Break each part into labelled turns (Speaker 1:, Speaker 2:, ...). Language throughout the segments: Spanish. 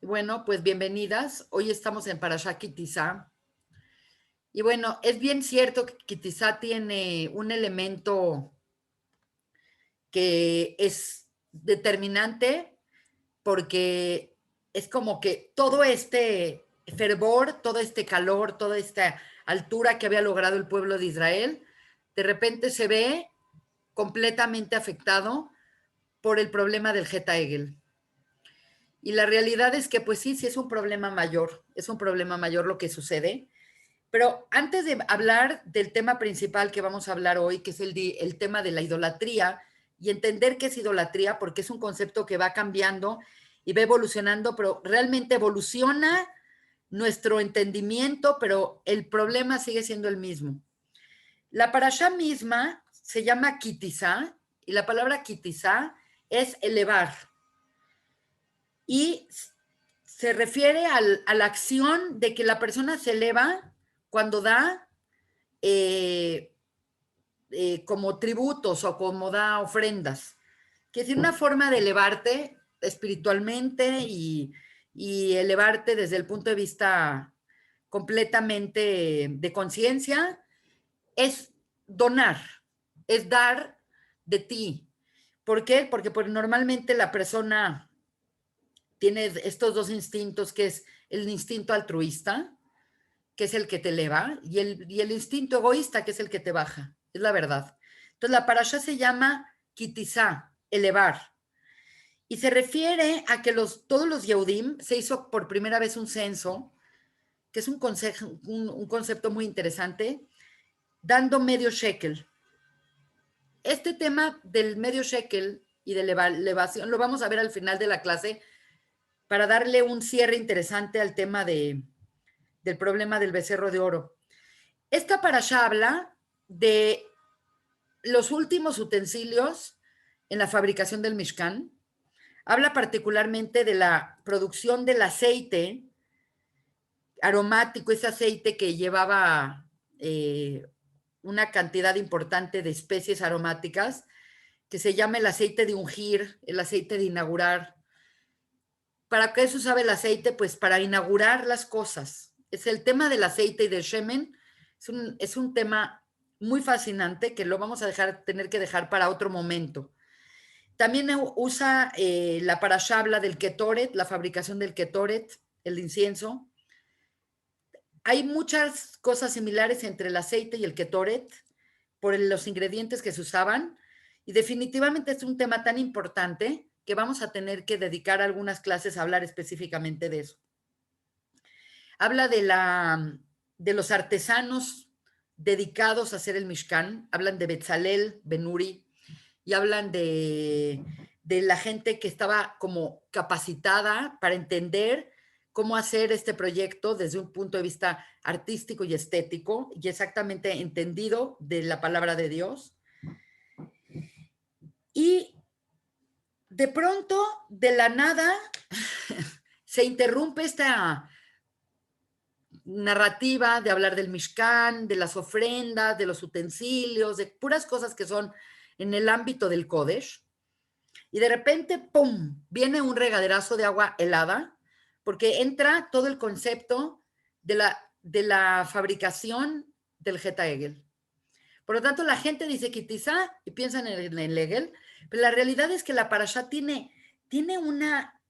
Speaker 1: Bueno, pues bienvenidas. Hoy estamos en Parashá Kitizá. Y bueno, es bien cierto que Kitizá tiene un elemento que es determinante porque es como que todo este fervor, todo este calor, toda esta altura que había logrado el pueblo de Israel, de repente se ve completamente afectado por el problema del Geta Egel. Y la realidad es que, pues sí es un problema mayor, es un problema mayor lo que sucede. Pero antes de hablar del tema principal que vamos a hablar hoy, que es el tema de la idolatría, y entender qué es idolatría, porque es un concepto que va cambiando y va evolucionando, pero realmente evoluciona nuestro entendimiento, pero el problema sigue siendo el mismo. La parashá misma se llama kitizá, y la palabra kitizá es elevar, y se refiere a la acción de que la persona se eleva cuando da como tributos o como da ofrendas, que es una forma de elevarte espiritualmente y elevarte desde el punto de vista completamente de conciencia, es donar, es dar de ti. ¿Por qué? Porque pues, normalmente la persona tiene estos dos instintos, que es el instinto altruista, que es el que te eleva, y el instinto egoísta, que es el que te baja. Es la verdad. Entonces, la parasha se llama kitizá, elevar. Y se refiere a que todos los Yehudim se hizo por primera vez un censo, que es un concepto muy interesante, dando medio shekel. Este tema del medio shekel y de la elevación lo vamos a ver al final de la clase para darle un cierre interesante al tema del problema del becerro de oro. Esta parasha habla de los últimos utensilios en la fabricación del Mishkan. Habla particularmente de la producción del aceite aromático, ese aceite que llevaba una cantidad importante de especies aromáticas, que se llama el aceite de ungir, el aceite de inaugurar. ¿Para qué se usaba el aceite? Pues para inaugurar las cosas. Es el tema del aceite y del shemen. Es un tema muy fascinante que lo vamos a tener que dejar para otro momento. También usa la parashá, habla del ketoret, la fabricación del ketoret, el incienso. Hay muchas cosas similares entre el aceite y el ketoret por los ingredientes que se usaban, y definitivamente es un tema tan importante que vamos a tener que dedicar algunas clases a hablar específicamente de eso. Habla de los artesanos dedicados a hacer el Mishkan, hablan de Betzalel, Benuri, y hablan de la gente que estaba como capacitada para entender cómo hacer este proyecto desde un punto de vista artístico y estético, y exactamente entendido de la palabra de Dios. Y de pronto, de la nada, se interrumpe esta narrativa de hablar del Mishkan, de las ofrendas, de los utensilios, de puras cosas que son en el ámbito del Kodesh, y de repente, ¡pum!, viene un regaderazo de agua helada, porque entra todo el concepto de la fabricación del Geta Egel. Por lo tanto, la gente dice Kitizá y piensan en el Egel, pero la realidad es que la parashá tiene una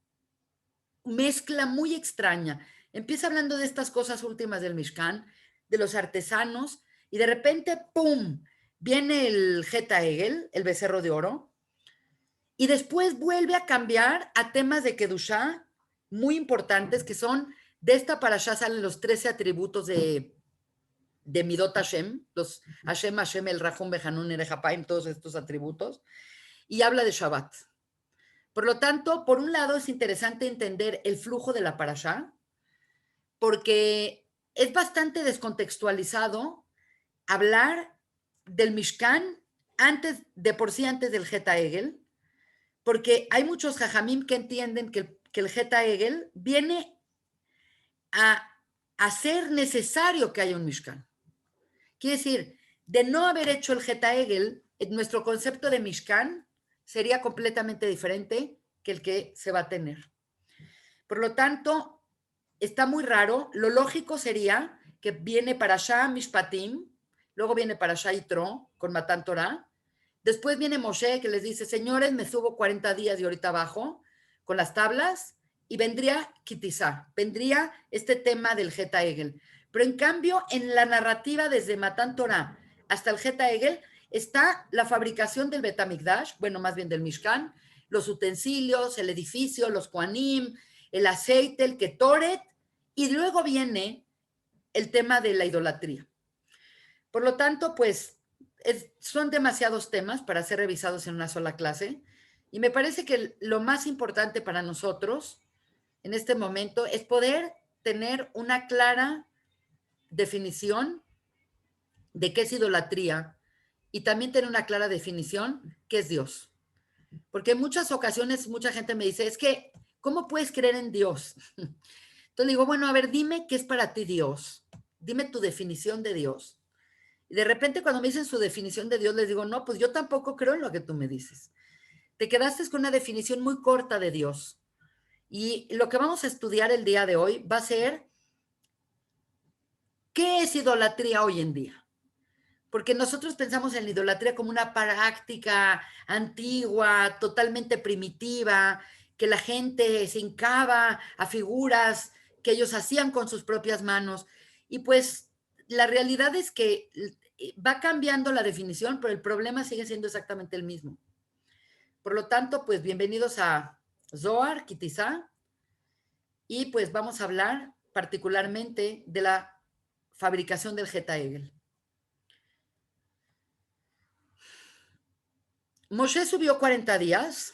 Speaker 1: mezcla muy extraña. Empieza hablando de estas cosas últimas del Mishkan, de los artesanos, y de repente, ¡pum!, viene el Geta Egel, el becerro de oro, y después vuelve a cambiar a temas de Kedushá muy importantes, que son, de esta parashá salen los 13 atributos de Midot Hashem, los Hashem, Hashem, el Rahum, Behanun, Erejapaim, todos estos atributos, y habla de Shabbat. Por lo tanto, por un lado es interesante entender el flujo de la parashá, porque es bastante descontextualizado hablar del Mishkan antes del Geta Egel, porque hay muchos jajamim que entienden que el Geta Egel viene a hacer necesario que haya un Mishkan. Quiere decir, de no haber hecho el Geta Egel, nuestro concepto de Mishkan sería completamente diferente que el que se va a tener. Por lo tanto, está muy raro. Lo lógico sería que viene Parashá Mishpatim, luego viene Parashá Yitro con Matan Torah, después viene Moshe que les dice, señores, me subo 40 días y ahorita abajo con las tablas, y vendría Kitizá, vendría este tema del Geta Egel. Pero en cambio, en la narrativa desde Matan Torah hasta el Geta Egel está la fabricación del Betamigdash, bueno, más bien del Mishkan, los utensilios, el edificio, los Koanim, el aceite, el Ketoret, y luego viene el tema de la idolatría. Por lo tanto, pues son demasiados temas para ser revisados en una sola clase, y me parece que lo más importante para nosotros en este momento es poder tener una clara definición de qué es idolatría y también tener una clara definición qué es Dios. Porque en muchas ocasiones mucha gente me dice, es que, ¿cómo puedes creer en Dios? Entonces digo, bueno, a ver, dime qué es para ti Dios. Dime tu definición de Dios. Y de repente cuando me dicen su definición de Dios, les digo, no, pues yo tampoco creo en lo que tú me dices. Te quedaste con una definición muy corta de Dios. Y lo que vamos a estudiar el día de hoy va a ser ¿qué es idolatría hoy en día? Porque nosotros pensamos en la idolatría como una práctica antigua, totalmente primitiva, que la gente se hincaba a figuras que ellos hacían con sus propias manos. Y pues la realidad es que va cambiando la definición, pero el problema sigue siendo exactamente el mismo. Por lo tanto, pues bienvenidos a Zohar, Kitizá, y pues vamos a hablar particularmente de la fabricación del Geta Egel. Moshe subió 40 días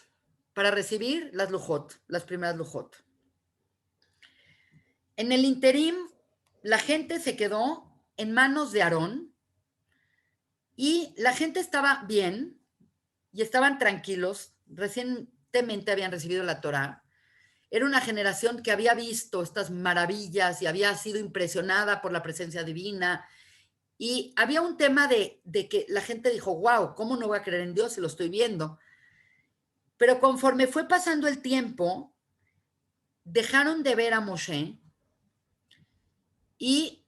Speaker 1: para recibir las lujot, las primeras lujot. En el interim, la gente se quedó en manos de Aarón y la gente estaba bien y estaban tranquilos. Recientemente habían recibido la Torá. Era una generación que había visto estas maravillas y había sido impresionada por la presencia divina. Y había un tema de que la gente dijo, wow, ¿cómo no voy a creer en Dios si lo estoy viendo? Pero conforme fue pasando el tiempo, dejaron de ver a Moshe y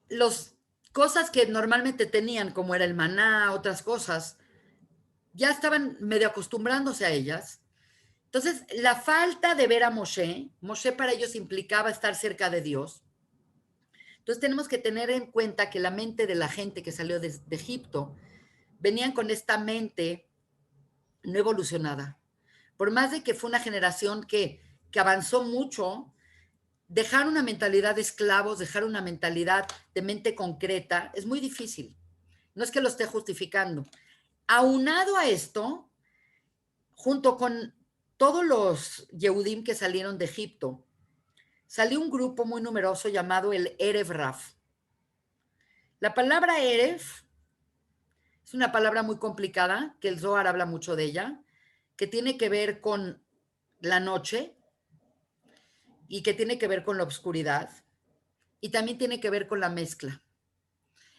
Speaker 1: las cosas que normalmente tenían, como era el maná, otras cosas, ya estaban medio acostumbrándose a ellas. Entonces, la falta de ver a Moshe, Moshe para ellos implicaba estar cerca de Dios. Entonces, tenemos que tener en cuenta que la mente de la gente que salió de Egipto venían con esta mente no evolucionada. Por más de que fue una generación que avanzó mucho, dejar una mentalidad de esclavos, dejar una mentalidad de mente concreta, es muy difícil. No es que lo esté justificando. Aunado a esto, junto con todos los Yehudim que salieron de Egipto, salió un grupo muy numeroso llamado el Erev Raf. La palabra Erev es una palabra muy complicada, que el Zohar habla mucho de ella, que tiene que ver con la noche y que tiene que ver con la oscuridad y también tiene que ver con la mezcla.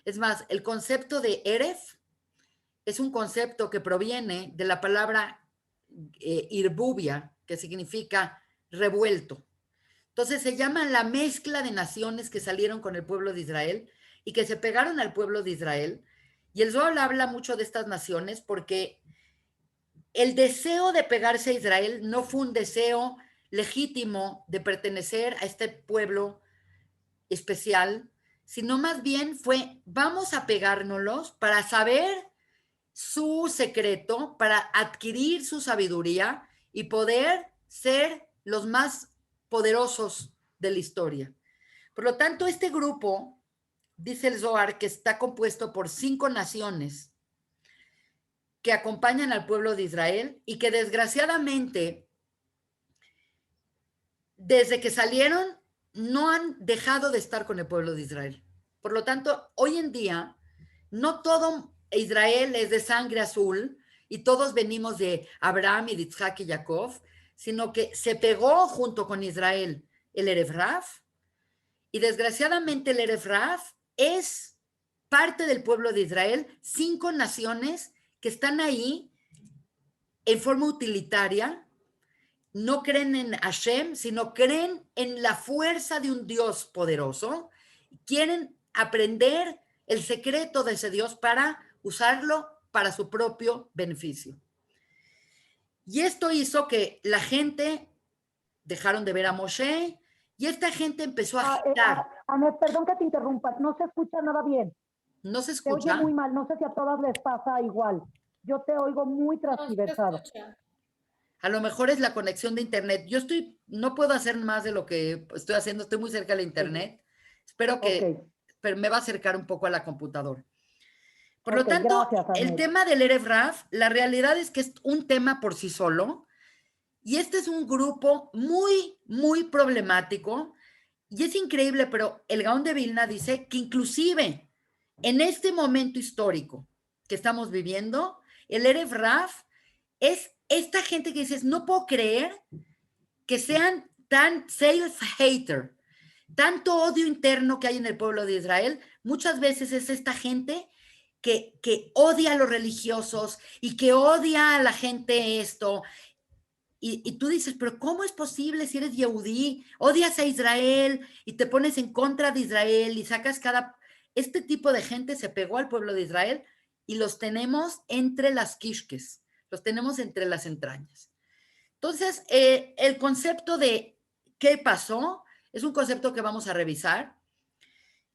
Speaker 1: Es más, el concepto de Erev es un concepto que proviene de la palabra irbubia, que significa revuelto. Entonces se llama la mezcla de naciones que salieron con el pueblo de Israel y que se pegaron al pueblo de Israel. Y el Zohar habla mucho de estas naciones porque el deseo de pegarse a Israel no fue un deseo legítimo de pertenecer a este pueblo especial, sino más bien fue, vamos a pegárnoslos para saber su secreto, para adquirir su sabiduría y poder ser los más poderosos de la historia. Por lo tanto, este grupo, dice el Zohar, que está compuesto por 5 naciones que acompañan al pueblo de Israel y que desgraciadamente, desde que salieron, no han dejado de estar con el pueblo de Israel. Por lo tanto, hoy en día, no todo Israel es de sangre azul y todos venimos de Abraham y de Isaac y Jacob, sino que se pegó junto con Israel el Erev Raf, y desgraciadamente el Erev Raf es parte del pueblo de Israel, 5 naciones que están ahí en forma utilitaria, no creen en Hashem, sino creen en la fuerza de un Dios poderoso. Quieren aprender el secreto de ese Dios para usarlo para su propio beneficio. Y esto hizo que la gente dejaron de ver a Moshe y esta gente empezó a agitar.
Speaker 2: Anet, perdón que te interrumpa, no se escucha nada bien.
Speaker 1: ¿No se
Speaker 2: Se oye
Speaker 1: escucha?
Speaker 2: muy mal, no sé si a todas les pasa igual. Yo te oigo muy transversado.
Speaker 1: A lo mejor es la conexión de internet. No puedo hacer más de lo que estoy haciendo, estoy muy cerca de la internet. Espero que,
Speaker 2: Ok,
Speaker 1: pero me va a acercar un poco a la computadora. Por lo
Speaker 2: ok,
Speaker 1: tanto,
Speaker 2: gracias,
Speaker 1: el
Speaker 2: Anet.
Speaker 1: tema del Erev Rav, la realidad es que es un tema por sí solo, y este es un grupo muy, muy problemático, y es increíble, pero el Gaón de Vilna dice que inclusive en este momento histórico que estamos viviendo, el Erev Rav es esta gente que dices, no puedo creer que sean tan self-hater, tanto odio interno que hay en el pueblo de Israel, muchas veces es esta gente que odia a los religiosos y que odia a la gente esto. Y tú dices, pero ¿cómo es posible si eres Yehudí, odias a Israel y te pones en contra de Israel y sacas cada... Este tipo de gente se pegó al pueblo de Israel y los tenemos entre las quisques, los tenemos entre las entrañas. Entonces, el concepto de qué pasó es un concepto que vamos a revisar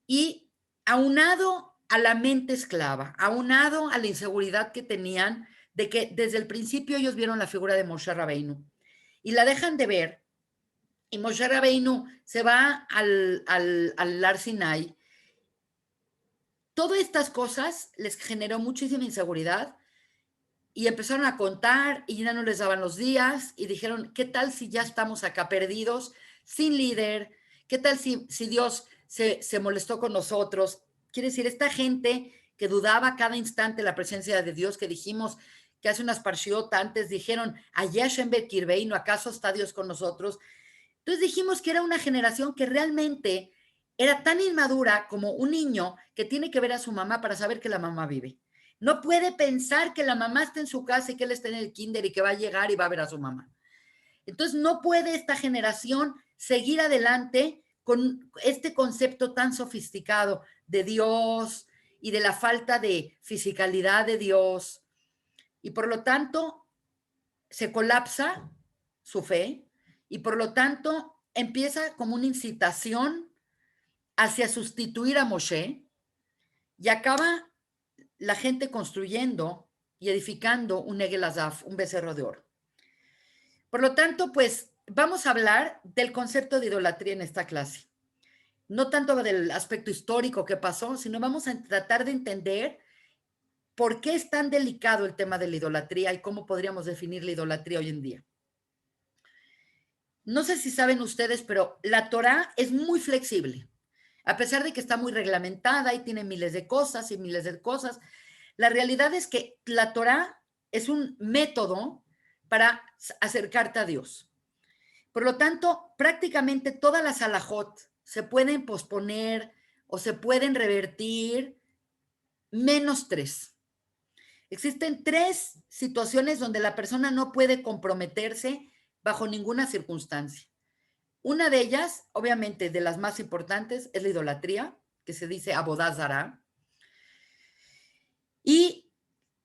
Speaker 1: y aunado a la mente esclava, aunado a la inseguridad que tenían de que desde el principio ellos vieron la figura de Moshe Rabbeinu y la dejan de ver y Moshe Rabbeinu se va al Har Sinai. Todas estas cosas les generó muchísima inseguridad y empezaron a contar y ya no les daban los días y dijeron, ¿qué tal si ya estamos acá perdidos, sin líder? ¿Qué tal si Dios se molestó con nosotros? Quiere decir, esta gente que dudaba cada instante la presencia de Dios, que dijimos que hace unas parshiot antes, dijeron, Ayeshem Bekirbeinu, ¿acaso está Dios con nosotros? Entonces dijimos que era una generación que realmente era tan inmadura como un niño que tiene que ver a su mamá para saber que la mamá vive. No puede pensar que la mamá está en su casa y que él está en el kinder y que va a llegar y va a ver a su mamá. Entonces no puede esta generación seguir adelante con este concepto tan sofisticado de Dios y de la falta de fisicalidad de Dios. Y por lo tanto se colapsa su fe y por lo tanto empieza como una incitación hacia sustituir a Moshe y acaba la gente construyendo y edificando un Egel Azaf, un becerro de oro. Por lo tanto, pues vamos a hablar del concepto de idolatría en esta clase. No tanto del aspecto histórico que pasó, sino vamos a tratar de entender por qué es tan delicado el tema de la idolatría y cómo podríamos definir la idolatría hoy en día. No sé si saben ustedes, pero la Torá es muy flexible. A pesar de que está muy reglamentada y tiene miles de cosas y miles de cosas, la realidad es que la Torá es un método para acercarte a Dios. Por lo tanto, prácticamente todas las alajot se pueden posponer o se pueden revertir menos tres. Existen tres situaciones donde la persona no puede comprometerse bajo ninguna circunstancia. Una de ellas, obviamente de las más importantes, es la idolatría, que se dice Abodá Zará. Y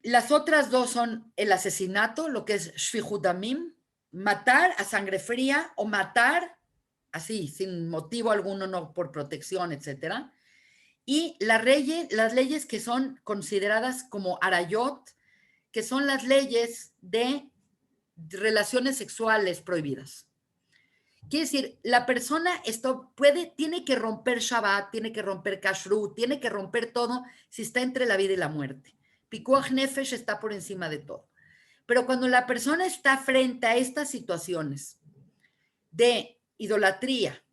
Speaker 1: las otras dos son el asesinato, lo que es Shfihut Damim, matar a sangre fría o matar así, sin motivo alguno, no por protección, etcétera. Y las leyes que son consideradas como arayot, que son las leyes de relaciones sexuales prohibidas. Quiere decir, la persona tiene que romper Shabbat, tiene que romper Kashrut, tiene que romper todo si está entre la vida y la muerte. Pikuach Nefesh está por encima de todo. Pero cuando la persona está frente a estas situaciones de idolatría,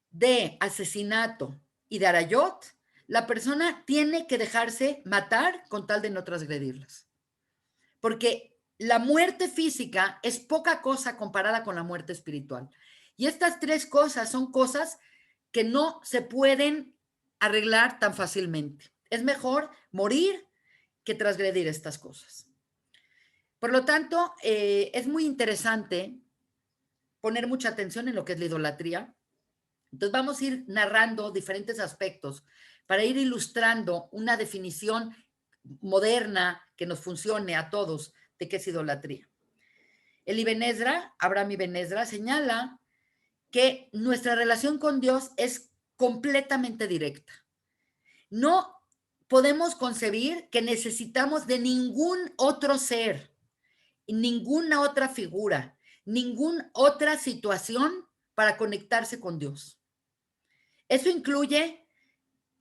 Speaker 1: de asesinato y de arayot, la persona tiene que dejarse matar con tal de no transgredirlas. Porque la muerte física es poca cosa comparada con la muerte espiritual. Y estas tres cosas son cosas que no se pueden arreglar tan fácilmente. Es mejor morir que transgredir estas cosas. Por lo tanto, es muy interesante poner mucha atención en lo que es la idolatría. Entonces vamos a ir narrando diferentes aspectos para ir ilustrando una definición moderna que nos funcione a todos de qué es idolatría. El Ibn Ezra, Abraham Ibn Ezra, señala que nuestra relación con Dios es completamente directa. No podemos concebir que necesitamos de ningún otro ser, ninguna otra figura, ninguna otra situación para conectarse con Dios. Eso incluye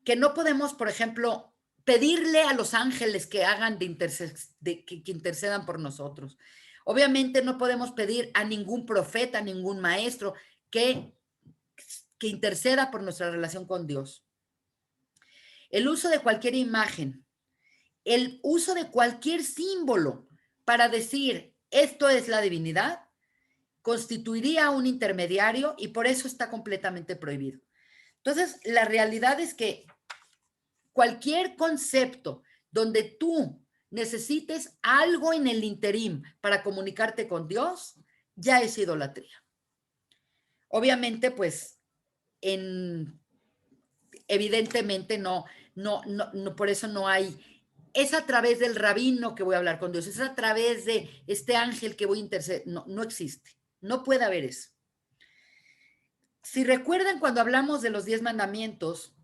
Speaker 1: que no podemos, por ejemplo, pedirle a los ángeles que hagan que intercedan por nosotros. Obviamente no podemos pedir a ningún profeta, a ningún maestro que interceda por nuestra relación con Dios. El uso de cualquier imagen, el uso de cualquier símbolo para decir esto es la divinidad, constituiría un intermediario y por eso está completamente prohibido. Entonces, la realidad es que cualquier concepto donde tú necesites algo en el interín para comunicarte con Dios, ya es idolatría. Obviamente, pues, evidentemente no, por eso no hay, es a través del rabino que voy a hablar con Dios, es a través de este ángel que voy a interceder, no existe, no puede haber eso. Si recuerdan cuando hablamos de los 10 mandamientos,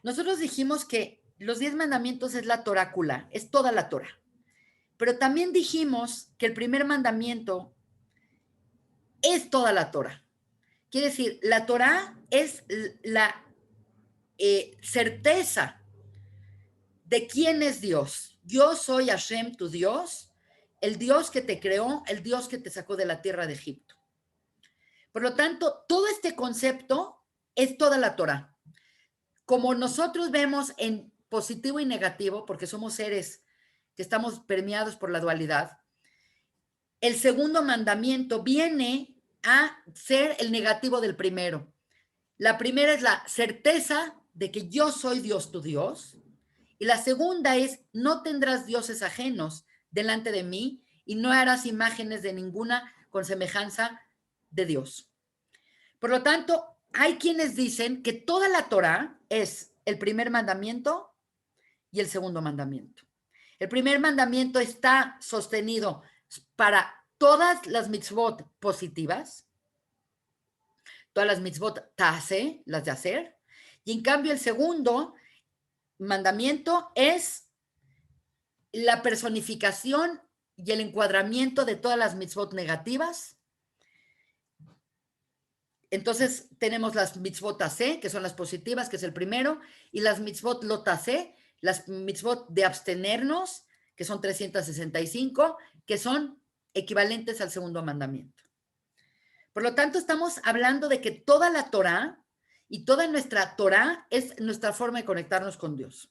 Speaker 1: nosotros dijimos que los 10 mandamientos es la torácula, es toda la Torah. Pero también dijimos que el primer mandamiento es toda la Torah. Quiere decir, la Torah es la certeza de quién es Dios. Yo soy Hashem, tu Dios, el Dios que te creó, el Dios que te sacó de la tierra de Egipto. Por lo tanto, todo este concepto es toda la Torah. Como nosotros vemos en positivo y negativo, porque somos seres que estamos permeados por la dualidad, el segundo mandamiento viene a ser el negativo del primero. La primera es la certeza de que yo soy Dios, tu Dios. Y la segunda es, no tendrás dioses ajenos delante de mí y no harás imágenes de ninguna con semejanza de Dios. Por lo tanto, hay quienes dicen que toda la Torah es el primer mandamiento y el segundo mandamiento. El primer mandamiento está sostenido para todas las mitzvot positivas, todas las mitzvot ta'aseh, las de hacer, y en cambio el segundo mandamiento es la personificación y el encuadramiento de todas las mitzvot negativas. Entonces tenemos las mitzvot ta'aseh, que son las positivas, que es el primero, y las mitzvot lo ta'aseh, las mitzvot de abstenernos, que son 365, que son equivalentes al segundo mandamiento. Por lo tanto, estamos hablando de que toda la Torah y toda nuestra Torah es nuestra forma de conectarnos con Dios.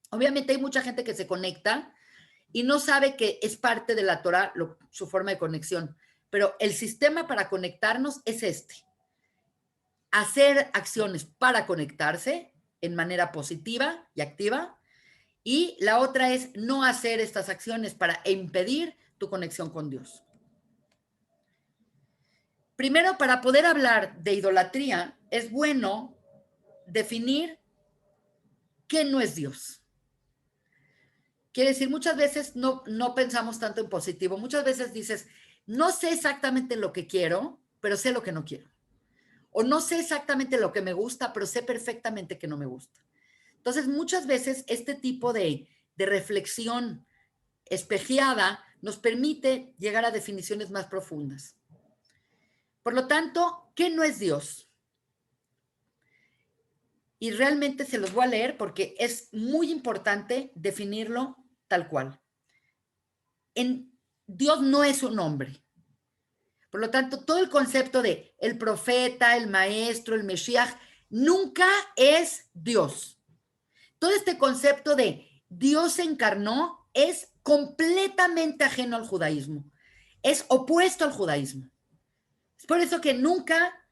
Speaker 1: Obviamente hay mucha gente que se conecta y no sabe que es parte de la Torah su forma de conexión, pero el sistema para conectarnos es este. Hacer acciones para conectarse en manera positiva y activa, y la otra es no hacer estas acciones para impedir tu conexión con Dios. Primero, para poder hablar de idolatría, es bueno definir qué no es Dios. Quiere decir, muchas veces no pensamos tanto en positivo. Muchas veces dices, no sé exactamente lo que quiero, pero sé lo que no quiero. O no sé exactamente lo que me gusta, pero sé perfectamente que no me gusta. Entonces, muchas veces este tipo de reflexión espejeada nos permite llegar a definiciones más profundas. Por lo tanto, ¿qué no es Dios? Y realmente se los voy a leer porque es muy importante definirlo tal cual. Dios no es un hombre. Por lo tanto, todo el concepto de el profeta, el maestro, el Mesías, nunca es Dios. Todo este concepto de Dios se encarnó es completamente ajeno al judaísmo. Es opuesto al judaísmo. Es por eso que nunca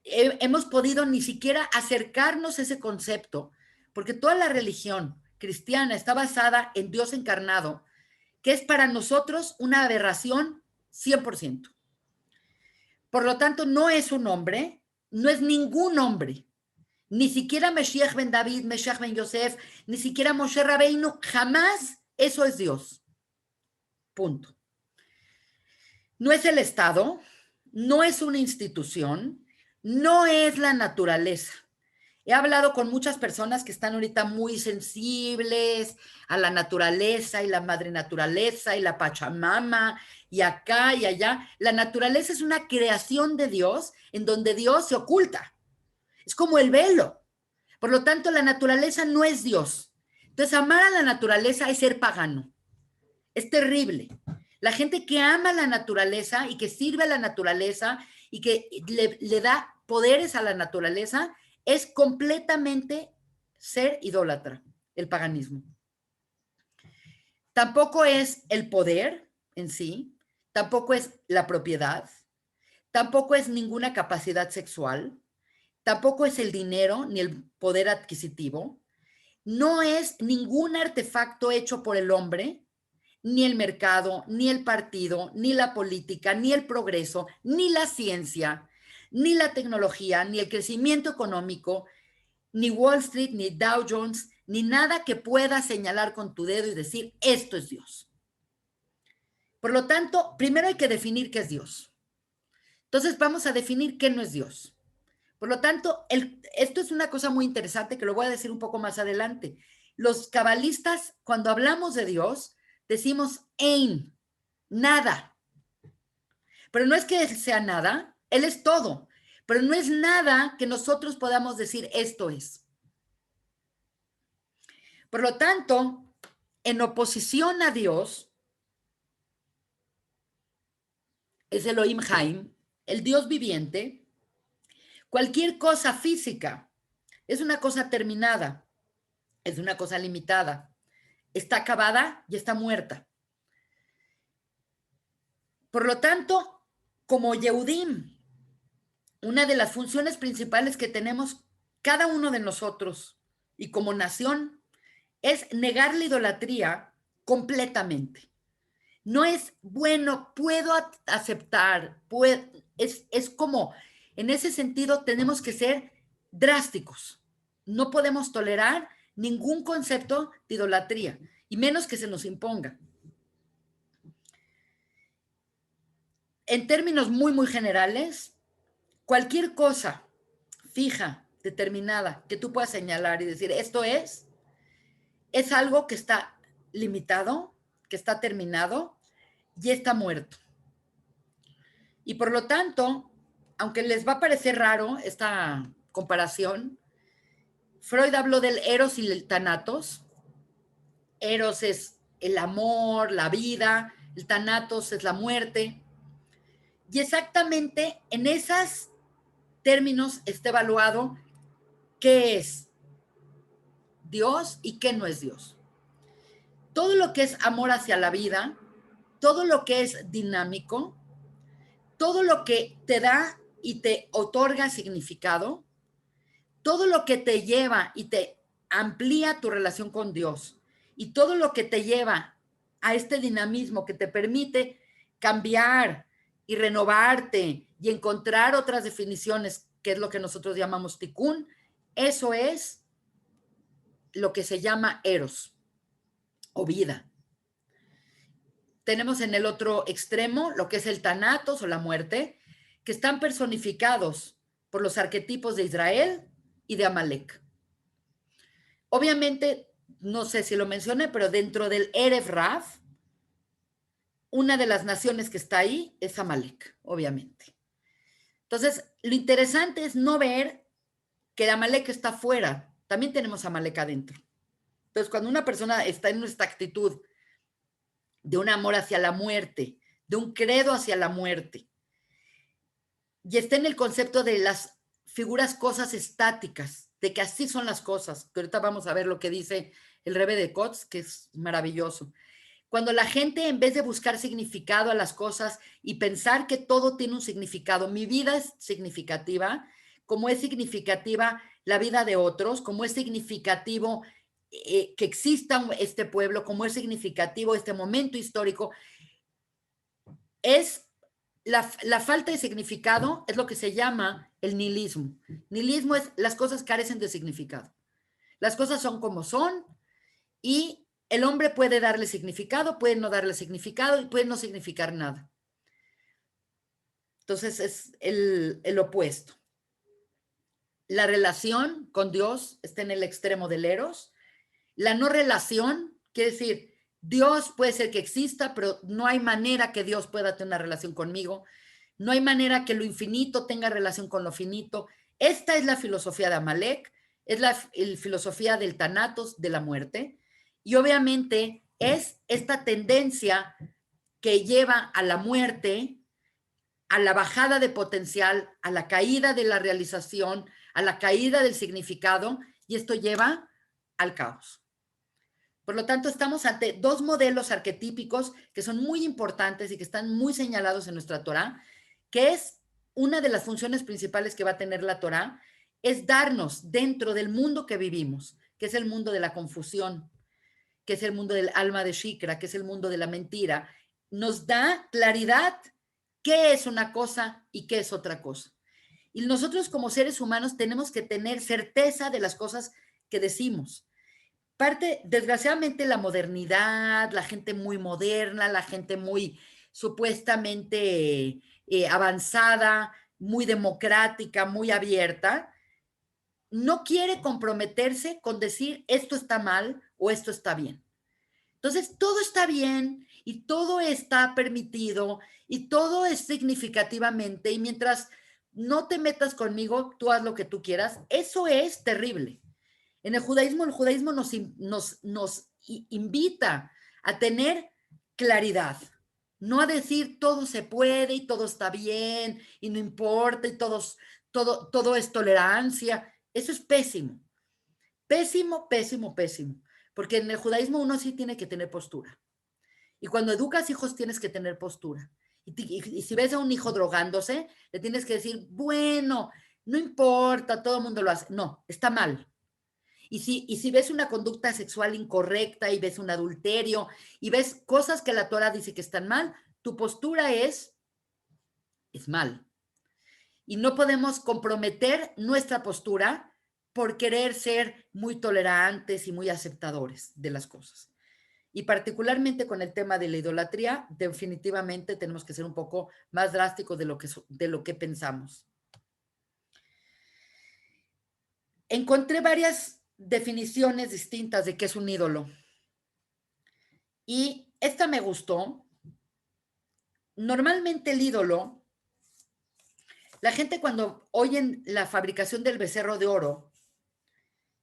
Speaker 1: hemos podido ni siquiera acercarnos a ese concepto, porque toda la religión cristiana está basada en Dios encarnado, que es para nosotros una aberración 100%. Por lo tanto, no es un hombre, no es ningún hombre. Ni siquiera Meshiach ben David, Meshiach ben Yosef, ni siquiera Moshe Rabbeinu, jamás eso es Dios. Punto. No es el Estado, no es una institución, no es la naturaleza. He hablado con muchas personas que están ahorita muy sensibles a la naturaleza y la madre naturaleza y la Pachamama y acá y allá. La naturaleza es una creación de Dios en donde Dios se oculta. Es como el velo. Por lo tanto, la naturaleza no es Dios. Entonces, amar a la naturaleza es ser pagano. Es terrible. La gente que ama la naturaleza y que sirve a la naturaleza y que le da poderes a la naturaleza es completamente ser idólatra, el paganismo. Tampoco es el poder en sí, tampoco es la propiedad, tampoco es ninguna capacidad sexual, tampoco es el dinero ni el poder adquisitivo, no es ningún artefacto hecho por el hombre, ni el mercado, ni el partido, ni la política, ni el progreso, ni la ciencia, ni la tecnología, ni el crecimiento económico, ni Wall Street, ni Dow Jones, ni nada que pueda señalar con tu dedo y decir, esto es Dios. Por lo tanto, primero hay que definir qué es Dios. Entonces vamos a definir qué no es Dios. Por lo tanto, esto es una cosa muy interesante que lo voy a decir un poco más adelante. Los cabalistas, cuando hablamos de Dios, decimos Ein, nada. Pero no es que Él sea nada, Él es todo. Pero no es nada que nosotros podamos decir esto es. Por lo tanto, en oposición a Dios, es Elohim Haim, el Dios viviente. Cualquier cosa física es una cosa terminada, es una cosa limitada, está acabada y está muerta. Por lo tanto, como Yehudim, una de las funciones principales que tenemos cada uno de nosotros y como nación es negar la idolatría completamente. No es, bueno, puedo aceptar, es como, en ese sentido tenemos que ser drásticos. No podemos tolerar ningún concepto de idolatría, y menos que se nos imponga. En términos muy, muy generales, cualquier cosa fija, determinada, que tú puedas señalar y decir, esto es algo que está limitado, que está terminado y está muerto. Y por lo tanto, aunque les va a parecer raro esta comparación, Freud habló del Eros y el Thanatos. Eros es el amor, la vida, el Thanatos es la muerte. Y exactamente en esos términos está evaluado qué es Dios y qué no es Dios. Todo lo que es amor hacia la vida, todo lo que es dinámico, todo lo que te da y te otorga significado, todo lo que te lleva y te amplía tu relación con Dios y todo lo que te lleva a este dinamismo que te permite cambiar y renovarte y encontrar otras definiciones, que es lo que nosotros llamamos tikkun, eso es lo que se llama eros o vida. Tenemos en el otro extremo lo que es el Thanatos o la muerte, que están personificados por los arquetipos de Israel y de Amalek. Obviamente, no sé si lo mencioné, pero dentro del Erev Rav, una de las naciones que está ahí es Amalek, obviamente. Entonces, lo interesante es no ver que Amalek está fuera, también tenemos Amalek adentro. Entonces, cuando una persona está en esta actitud de un amor hacia la muerte, de un credo hacia la muerte, y está en el concepto de las figuras cosas estáticas, de que así son las cosas, que ahorita vamos a ver lo que dice el Rebbe de Kotz, que es maravilloso. Cuando la gente, en vez de buscar significado a las cosas y pensar que todo tiene un significado, mi vida es significativa, como es significativa la vida de otros, como es significativo que exista este pueblo, como es significativo este momento histórico, es la falta de significado es lo que se llama el nihilismo. Nihilismo es las cosas carecen de significado. Las cosas son como son y el hombre puede darle significado, puede no darle significado y puede no significar nada. Entonces es el opuesto. La relación con Dios está en el extremo del eros. La no relación quiere decir, Dios puede ser que exista, pero no hay manera que Dios pueda tener una relación conmigo. No hay manera que lo infinito tenga relación con lo finito. Esta es la filosofía de Amalek, es la filosofía del Thanatos, de la muerte. Y obviamente es esta tendencia que lleva a la muerte, a la bajada de potencial, a la caída de la realización, a la caída del significado, y esto lleva al caos. Por lo tanto, estamos ante dos modelos arquetípicos que son muy importantes y que están muy señalados en nuestra Torá, que es una de las funciones principales que va a tener la Torá, es darnos dentro del mundo que vivimos, que es el mundo de la confusión, que es el mundo del alma de Shikra, que es el mundo de la mentira, nos da claridad qué es una cosa y qué es otra cosa. Y nosotros como seres humanos tenemos que tener certeza de las cosas que decimos. Parte, desgraciadamente, la modernidad, la gente muy moderna, la gente muy supuestamente avanzada, muy democrática, muy abierta, no quiere comprometerse con decir esto está mal o esto está bien. Entonces, todo está bien y todo está permitido y todo es significativamente, y mientras no te metas conmigo, tú haz lo que tú quieras. Eso es terrible. En el judaísmo nos invita a tener claridad, no a decir todo se puede y todo está bien y no importa y todo es tolerancia. Eso es pésimo, pésimo, pésimo, pésimo. Porque en el judaísmo uno sí tiene que tener postura. Y cuando educas hijos tienes que tener postura. Y si ves a un hijo drogándose, le tienes que decir, bueno, no importa, todo el mundo lo hace. No, está mal. Y si ves una conducta sexual incorrecta y ves un adulterio y ves cosas que la Torah dice que están mal, tu postura es mal. Y no podemos comprometer nuestra postura por querer ser muy tolerantes y muy aceptadores de las cosas. Y particularmente con el tema de la idolatría, definitivamente tenemos que ser un poco más drásticos de lo que pensamos. Encontré varias definiciones distintas de qué es un ídolo. Y esta me gustó. Normalmente el ídolo, la gente cuando oyen la fabricación del becerro de oro,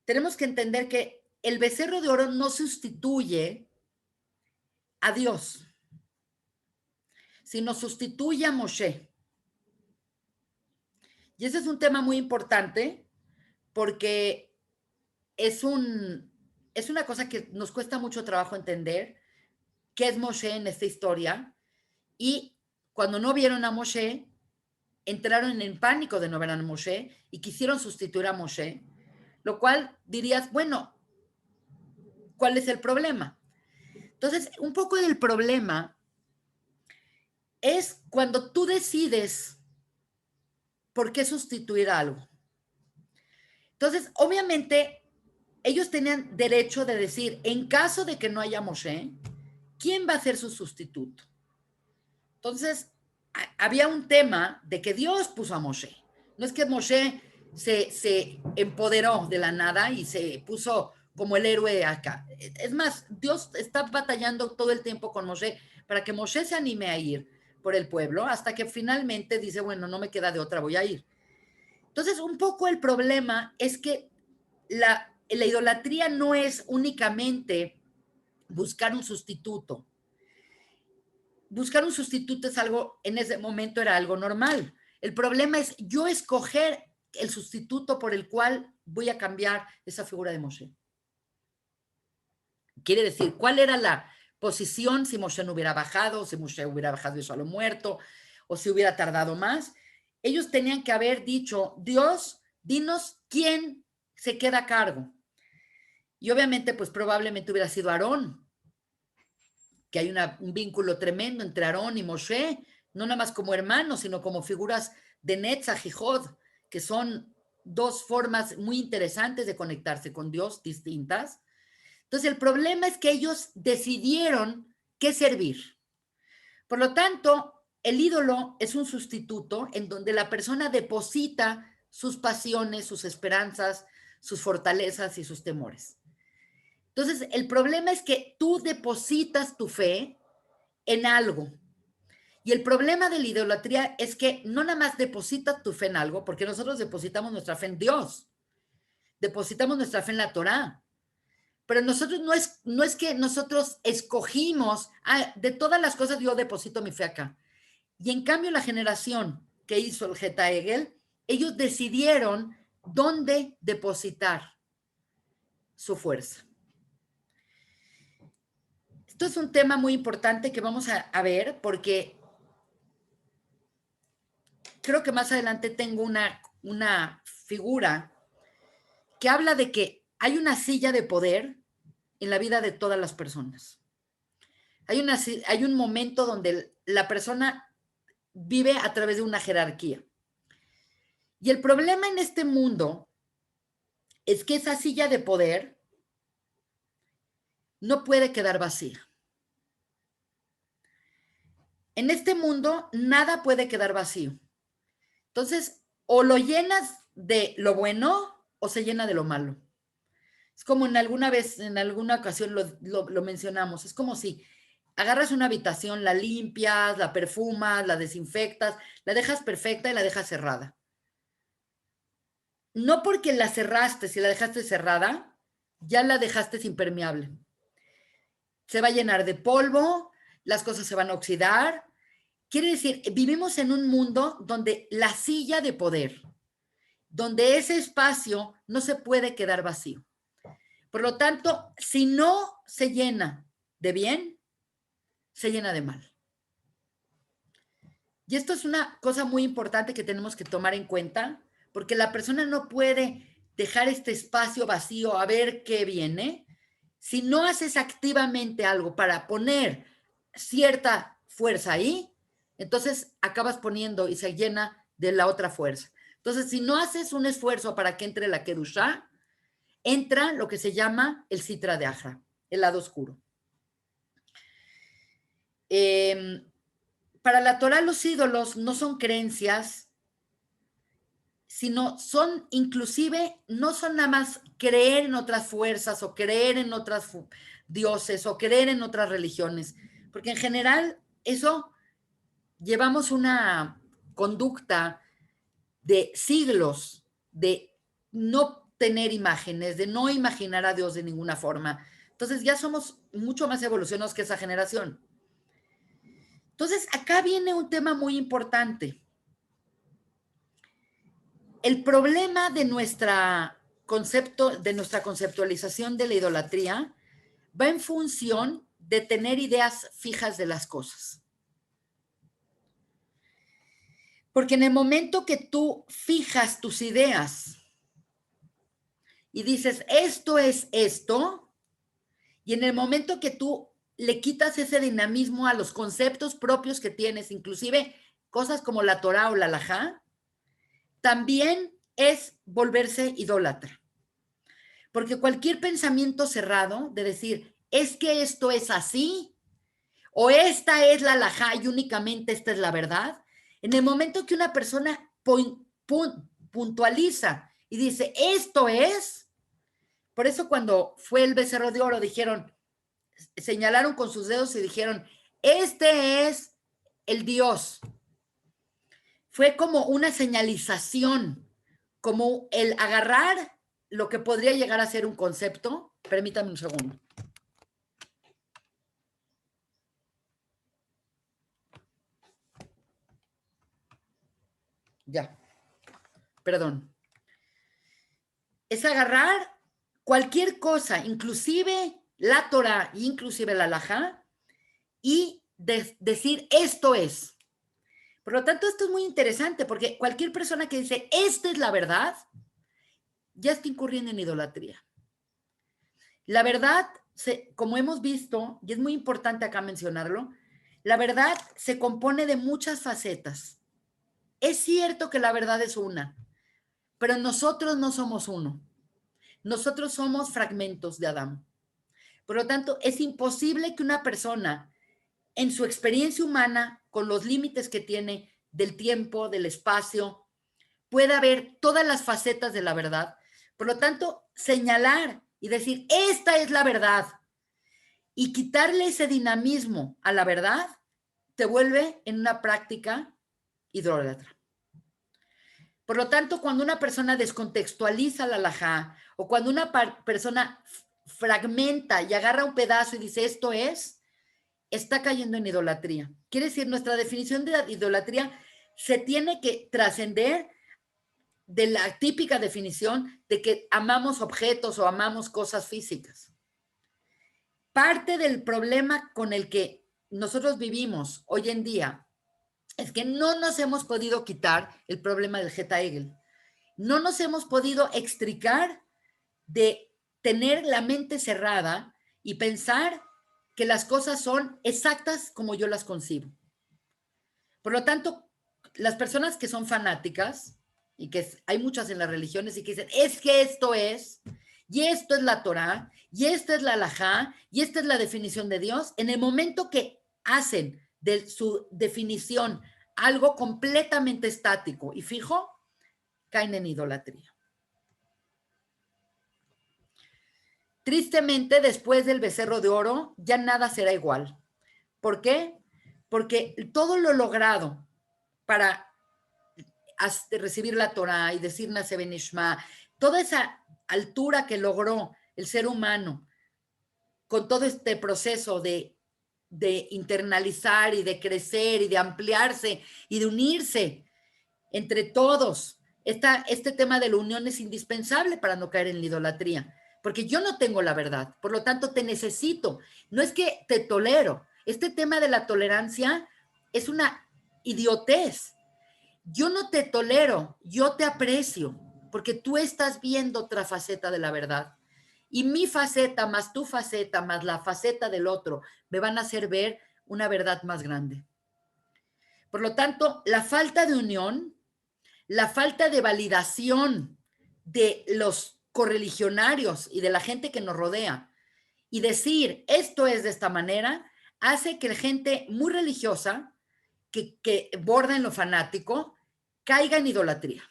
Speaker 1: tenemos que entender que el becerro de oro no sustituye a Dios, sino sustituye a Moshe. Y ese es un tema muy importante porque es una cosa que nos cuesta mucho trabajo entender qué es Moshe en esta historia. Y cuando no vieron a Moshe, entraron en pánico de no ver a Moshe y quisieron sustituir a Moshe, lo cual dirías, bueno, ¿cuál es el problema? Entonces, un poco del problema es cuando tú decides por qué sustituir a algo. Entonces, obviamente, ellos tenían derecho de decir, en caso de que no haya Moshe, ¿quién va a ser su sustituto? Entonces, había un tema de que Dios puso a Moshe. No es que Moshe se empoderó de la nada y se puso como el héroe acá. Es más, Dios está batallando todo el tiempo con Moshe para que Moshe se anime a ir por el pueblo hasta que finalmente dice, bueno, no me queda de otra, voy a ir. Entonces, un poco el problema es que la idolatría no es únicamente buscar un sustituto. Buscar un sustituto es algo, en ese momento era algo normal. El problema es yo escoger el sustituto por el cual voy a cambiar esa figura de Moshe. Quiere decir, ¿cuál era la posición si Moshe no hubiera bajado, si Moshe hubiera bajado y solo muerto, o si hubiera tardado más? Ellos tenían que haber dicho, Dios, dinos quién se queda a cargo. Y obviamente, pues probablemente hubiera sido Aarón, que hay un vínculo tremendo entre Aarón y Moshe, no nada más como hermanos, sino como figuras de Netzach y Hod, que son dos formas muy interesantes de conectarse con Dios, distintas. Entonces, el problema es que ellos decidieron qué servir. Por lo tanto, el ídolo es un sustituto en donde la persona deposita sus pasiones, sus esperanzas, sus fortalezas y sus temores. Entonces, el problema es que tú depositas tu fe en algo. Y el problema de la idolatría es que no nada más depositas tu fe en algo, porque nosotros depositamos nuestra fe en Dios, depositamos nuestra fe en la Torá, pero nosotros no es que nosotros escogimos, de todas las cosas yo deposito mi fe acá. Y en cambio la generación que hizo el Geta Hegel, ellos decidieron dónde depositar su fuerza. Esto es un tema muy importante que vamos a ver porque creo que más adelante tengo una figura que habla de que hay una silla de poder en la vida de todas las personas. Hay un momento donde la persona vive a través de una jerarquía. Y el problema en este mundo es que esa silla de poder no puede quedar vacía. En este mundo nada puede quedar vacío. Entonces, o lo llenas de lo bueno o se llena de lo malo. Es como en alguna ocasión lo mencionamos, es como si agarras una habitación, la limpias, la perfumas, la desinfectas, la dejas perfecta y la dejas cerrada. No porque la cerraste, si la dejaste cerrada, ya la dejaste impermeable. Se va a llenar de polvo, las cosas se van a oxidar. Quiere decir, vivimos en un mundo donde la silla de poder, donde ese espacio no se puede quedar vacío. Por lo tanto, si no se llena de bien, se llena de mal. Y esto es una cosa muy importante que tenemos que tomar en cuenta, porque la persona no puede dejar este espacio vacío a ver qué viene. Si no haces activamente algo para poner cierta fuerza ahí, entonces acabas poniendo y se llena de la otra fuerza. Entonces, si no haces un esfuerzo para que entre la Kedushá, entra lo que se llama el Sitra de Ahra, el lado oscuro. Para la Torah los ídolos no son creencias, sino son inclusive, no son nada más creer en otras fuerzas o creer en otras dioses o creer en otras religiones, porque en general eso llevamos una conducta de siglos de no tener imágenes, de no imaginar a Dios de ninguna forma. Entonces ya somos mucho más evolucionados que esa generación. Entonces acá viene un tema muy importante. El problema de nuestra conceptualización de la idolatría va en función de tener ideas fijas de las cosas. Porque en el momento que tú fijas tus ideas y dices, esto es esto, y en el momento que tú le quitas ese dinamismo a los conceptos propios que tienes, inclusive cosas como la Torah o la Halajá, también es volverse idólatra. Porque cualquier pensamiento cerrado de decir, es que esto es así, o esta es la halajá y únicamente esta es la verdad, en el momento que una persona puntualiza y dice, esto es, por eso cuando fue el becerro de oro, dijeron, señalaron con sus dedos y dijeron, este es el Dios. Fue como una señalización, como el agarrar lo que podría llegar a ser un concepto. Permítame un segundo. Ya, perdón. Es agarrar cualquier cosa, inclusive la Torah, inclusive la halajá, y decir esto es. Por lo tanto, esto es muy interesante porque cualquier persona que dice esta es la verdad, ya está incurriendo en idolatría. La verdad, como hemos visto, y es muy importante acá mencionarlo, La verdad se compone de muchas facetas. Es cierto que la verdad es una, pero nosotros no somos uno. Nosotros somos fragmentos de Adán. Por lo tanto, es imposible que una persona en su experiencia humana, con los límites que tiene del tiempo, del espacio, pueda ver todas las facetas de la verdad. Por lo tanto, señalar y decir, esta es la verdad, y quitarle ese dinamismo a la verdad, te vuelve en una práctica idólatra. Por lo tanto, cuando una persona descontextualiza la halajá, o cuando una persona fragmenta y agarra un pedazo y dice esto es, está cayendo en idolatría. Quiere decir, nuestra definición de idolatría se tiene que trascender de la típica definición de que amamos objetos o amamos cosas físicas. Parte del problema con el que nosotros vivimos hoy en día es que no nos hemos podido quitar el problema del Zeta Hegel. No nos hemos podido extricar de tener la mente cerrada y pensar que las cosas son exactas como yo las concibo. Por lo tanto, las personas que son fanáticas, y que hay muchas en las religiones y que dicen, es que esto es, y esto es la Torá, y esta es la halajá, y esta es la definición de Dios, en el momento que hacen de su definición algo completamente estático y fijo, caen en idolatría. Tristemente, después del becerro de oro, ya nada será igual. ¿Por qué? Porque todo lo logrado para recibir la Torah y decir Nase Benishma, toda esa altura que logró el ser humano con todo este proceso de internalizar y de crecer y de ampliarse y de unirse entre todos. Este tema de la unión es indispensable para no caer en la idolatría, porque yo no tengo la verdad, por lo tanto te necesito. No es que te tolero. Este tema de la tolerancia es una idiotez. Yo no te tolero, yo te aprecio, porque tú estás viendo otra faceta de la verdad. Y mi faceta más tu faceta más la faceta del otro me van a hacer ver una verdad más grande. Por lo tanto, la falta de unión, la falta de validación de los correligionarios y de la gente que nos rodea y decir esto es de esta manera, hace que la gente muy religiosa, que borda en lo fanático, caiga en idolatría.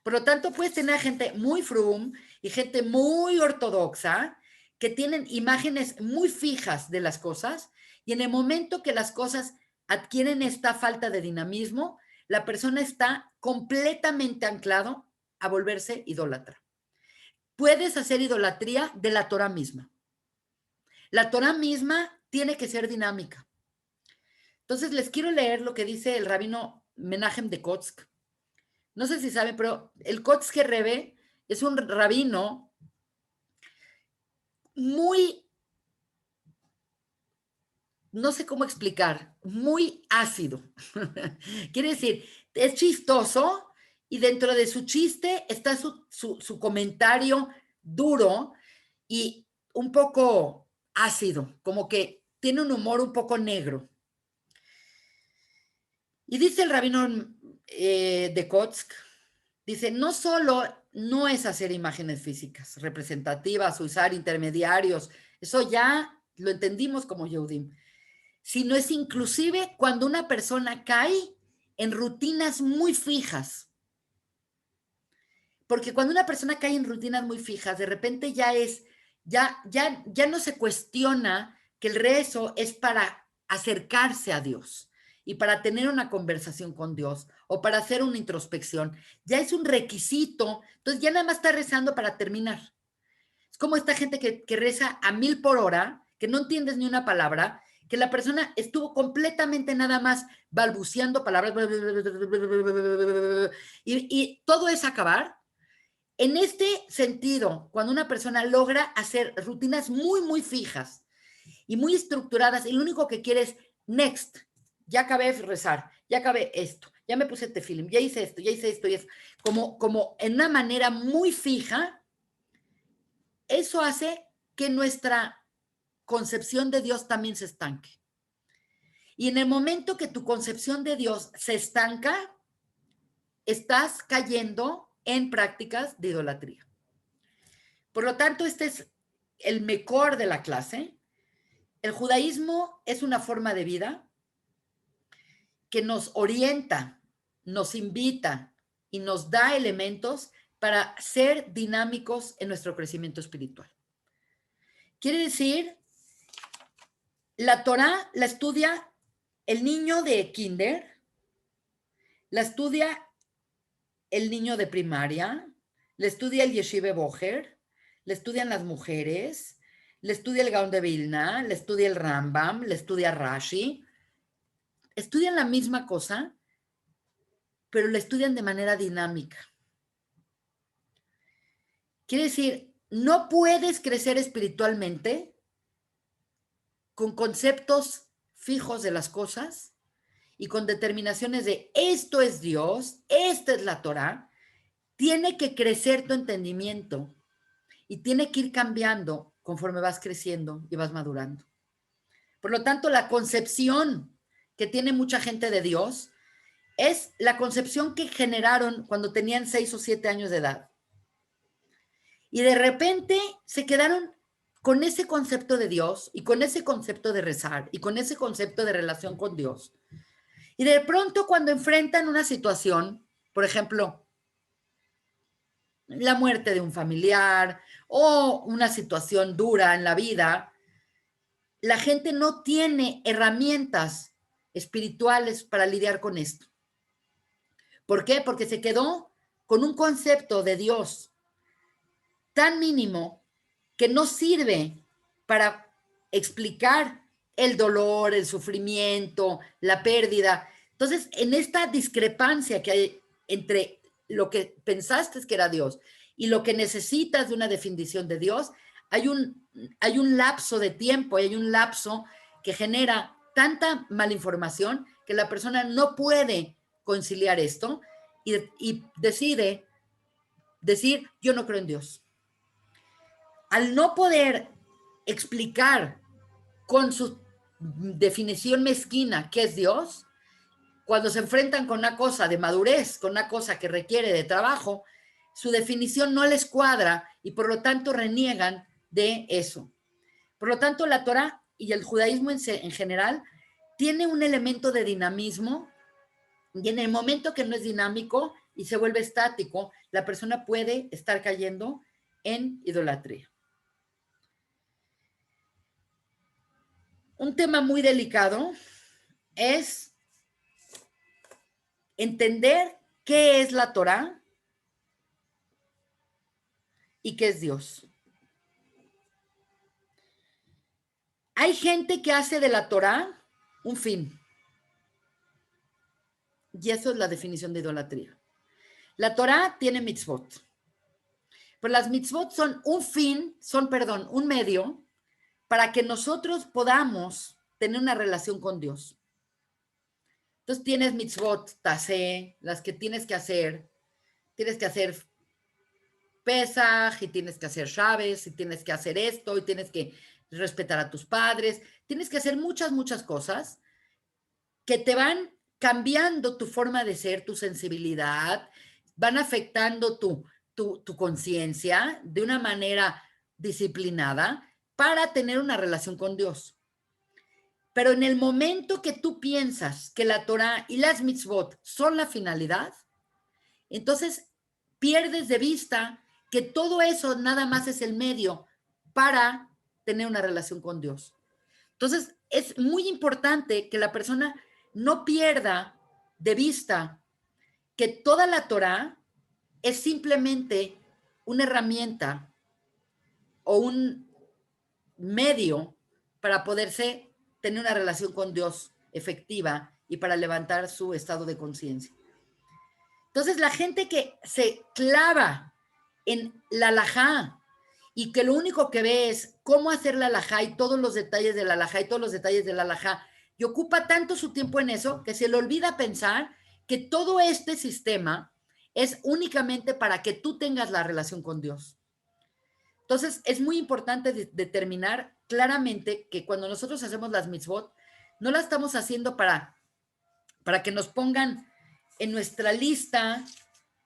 Speaker 1: Por lo tanto, puedes tener gente muy frum y gente muy ortodoxa que tienen imágenes muy fijas de las cosas y en el momento que las cosas adquieren esta falta de dinamismo, la persona está completamente anclado a volverse idólatra. Puedes hacer idolatría de la Torah misma. La Torah misma tiene que ser dinámica. Entonces, les quiero leer lo que dice el rabino Menachem de Kotsk. No sé si saben, pero el Kotzker Rebbe es un rabino muy, no sé cómo explicar, muy ácido. Quiere decir, es chistoso y dentro de su chiste está su comentario duro y un poco ácido, como que tiene un humor un poco negro. Y dice el rabino de Kotsk, dice, no solo no es hacer imágenes físicas representativas, usar intermediarios, eso ya lo entendimos como Yehudim, sino es inclusive cuando una persona cae en rutinas muy fijas. Porque cuando una persona cae en rutinas muy fijas, de repente ya no se cuestiona que el rezo es para acercarse a Dios y para tener una conversación con Dios o para hacer una introspección. Ya es un requisito, entonces ya nada más está rezando para terminar. Es como esta gente que reza a 1000 por hora, que no entiendes ni una palabra, que la persona estuvo completamente nada más balbuceando palabras y todo es acabar. En este sentido, cuando una persona logra hacer rutinas muy, muy fijas y muy estructuradas, y lo único que quiere es next, ya acabé de rezar, ya acabé esto, ya me puse tefilim, ya hice esto, y eso, como en una manera muy fija, eso hace que nuestra concepción de Dios también se estanque. Y en el momento que tu concepción de Dios se estanca, estás cayendo en prácticas de idolatría. Por lo tanto, este es el mejor de la clase. El judaísmo es una forma de vida que nos orienta, nos invita y nos da elementos para ser dinámicos en nuestro crecimiento espiritual. Quiere decir, la Torá la estudia el niño de kinder, la estudia el niño de primaria, la estudia el yeshive boher, la estudian las mujeres, la estudia el Gaón de Vilna, la estudia el Rambam, la estudia Rashi. Estudian la misma cosa, pero la estudian de manera dinámica. Quiere decir, no puedes crecer espiritualmente con conceptos fijos de las cosas y con determinaciones de esto es Dios, esta es la Torá. Tiene que crecer tu entendimiento y tiene que ir cambiando conforme vas creciendo y vas madurando. Por lo tanto, la concepción que tiene mucha gente de Dios es la concepción que generaron cuando tenían 6 o 7 años de edad. Y de repente se quedaron con ese concepto de Dios y con ese concepto de rezar y con ese concepto de relación con Dios. Y de pronto cuando enfrentan una situación, por ejemplo, la muerte de un familiar o una situación dura en la vida, la gente no tiene herramientas espirituales para lidiar con esto. ¿Por qué? Porque se quedó con un concepto de Dios tan mínimo que no sirve para explicar el dolor, el sufrimiento, la pérdida. Entonces, en esta discrepancia que hay entre lo que pensaste que era Dios y lo que necesitas de una definición de Dios, hay un lapso de tiempo, hay un lapso que genera tanta malinformación que la persona no puede conciliar esto y decide decir, yo no creo en Dios. Al no poder explicar con su definición mezquina qué es Dios, cuando se enfrentan con una cosa de madurez, con una cosa que requiere de trabajo, su definición no les cuadra y por lo tanto reniegan de eso. Por lo tanto, la Torá y el judaísmo en general tiene un elemento de dinamismo y en el momento que no es dinámico y se vuelve estático, la persona puede estar cayendo en idolatría. Un tema muy delicado es entender qué es la Torá y qué es Dios. Hay gente que hace de la Torá un fin. Y eso es la definición de idolatría. La Torá tiene mitzvot. Pero las mitzvot son un medio para que nosotros podamos tener una relación con Dios. Entonces tienes mitzvot, tasé, las que tienes que hacer Pesaj, y tienes que hacer Shabbos, y tienes que hacer esto, y tienes que respetar a tus padres, tienes que hacer muchas cosas que te van cambiando tu forma de ser, tu sensibilidad, van afectando tu conciencia de una manera disciplinada para tener una relación con Dios. Pero en el momento que tú piensas que la Torá y las mitzvot son la finalidad, entonces pierdes de vista que todo eso nada más es el medio para tener una relación con Dios. Entonces, es muy importante que la persona no pierda de vista que toda la Torá es simplemente una herramienta o un medio para poderse tener una relación con Dios efectiva y para levantar su estado de conciencia. Entonces, la gente que se clava en la halajá y que lo único que ve es cómo hacer la halajá y todos los detalles de la halajá y todos los detalles de la halajá, y ocupa tanto su tiempo en eso que se le olvida pensar que todo este sistema es únicamente para que tú tengas la relación con Dios. Entonces, es muy importante determinar claramente que cuando nosotros hacemos las mitzvot, No la estamos haciendo para que nos pongan en nuestra lista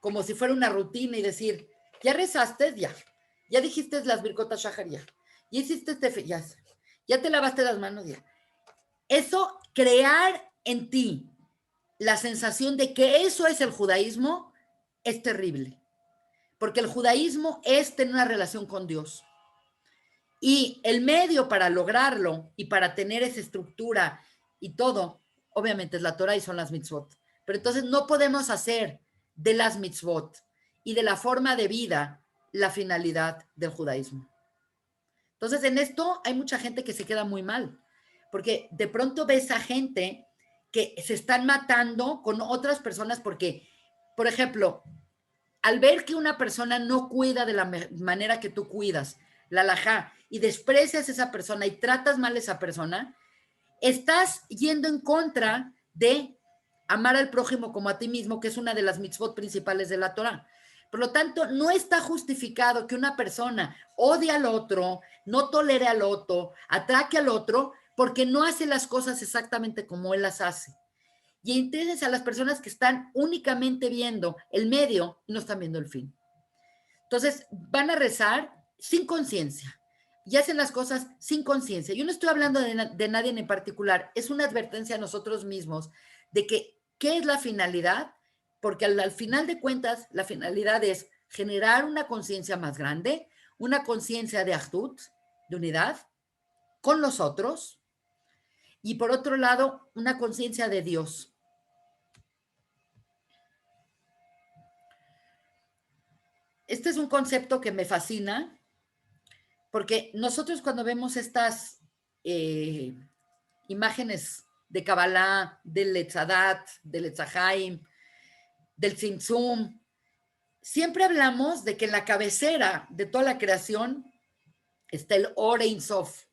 Speaker 1: como si fuera una rutina y decir, ya rezaste, ya dijiste las birkotas shahar, ya hiciste ya te lavaste las manos, ya. Eso, crear en ti la sensación de que eso es el judaísmo, es terrible. Porque el judaísmo es tener una relación con Dios. Y el medio para lograrlo y para tener esa estructura y todo, obviamente es la Torah y son las mitzvot. Pero entonces no podemos hacer de las mitzvot y de la forma de vida la finalidad del judaísmo. Entonces en esto hay mucha gente que se queda muy mal, porque de pronto ves a gente que se están matando con otras personas porque, por ejemplo, al ver que una persona no cuida de la manera que tú cuidas, la halajá, y desprecias a esa persona y tratas mal a esa persona, estás yendo en contra de amar al prójimo como a ti mismo, que es una de las mitzvot principales de la Torah. Por lo tanto, no está justificado que una persona odie al otro, no tolere al otro, ataque al otro, porque no hace las cosas exactamente como él las hace. Y entonces a las personas que están únicamente viendo el medio y no están viendo el fin. Entonces van a rezar sin conciencia y hacen las cosas sin conciencia. Yo no estoy hablando de nadie en particular, es una advertencia a nosotros mismos de que qué es la finalidad, porque al final de cuentas la finalidad es generar una conciencia más grande, una conciencia de ahdut, de unidad con los otros, y por otro lado una conciencia de Dios. Este es un concepto que me fascina, porque nosotros cuando vemos estas imágenes de Kabbalah, del Letzadat, del Letzahaim, del Tzimtzum, siempre hablamos de que en la cabecera de toda la creación está el Or Ein Sof.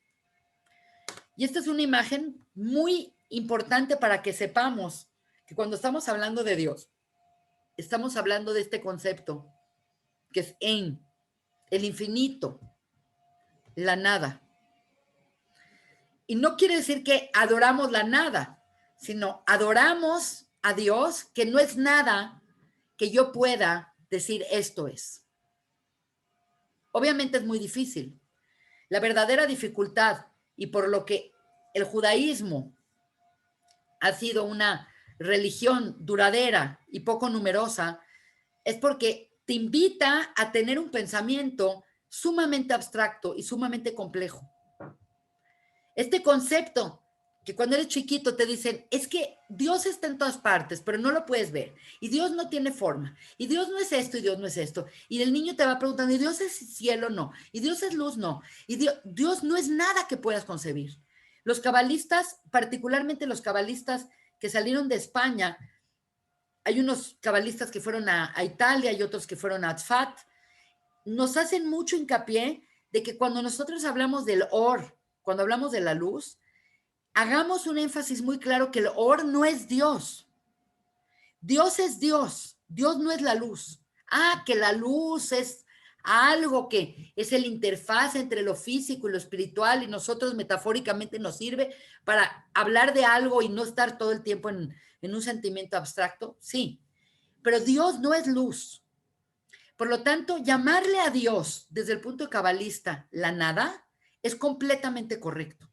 Speaker 1: Y esta es una imagen muy importante para que sepamos que cuando estamos hablando de Dios, estamos hablando de este concepto que es Ein, el infinito, la nada. Y no quiere decir que adoramos la nada, sino adoramos a Dios, que no es nada que yo pueda decir esto es. Obviamente es muy difícil. La verdadera dificultad y por lo que el judaísmo ha sido una religión duradera y poco numerosa es porque te invita a tener un pensamiento sumamente abstracto y sumamente complejo. Este concepto que cuando eres chiquito te dicen, es que Dios está en todas partes, pero no lo puedes ver. Y Dios no tiene forma. Y Dios no es esto y Dios no es esto. Y el niño te va preguntando, ¿y Dios es cielo? No. ¿Y Dios es luz? No. Y Dios no es nada que puedas concebir. Los cabalistas, particularmente los cabalistas que salieron de España, hay unos cabalistas que fueron a Italia y otros que fueron a Tzfat, nos hacen mucho hincapié de que cuando nosotros hablamos del Or, cuando hablamos de la luz, hagamos un énfasis muy claro que el Or no es Dios. Dios es Dios. Dios no es la luz. Que la luz es algo que es el interfaz entre lo físico y lo espiritual y nosotros metafóricamente nos sirve para hablar de algo y no estar todo el tiempo en un sentimiento abstracto. Sí, pero Dios no es luz. Por lo tanto, llamarle a Dios desde el punto cabalista la nada es completamente correcto.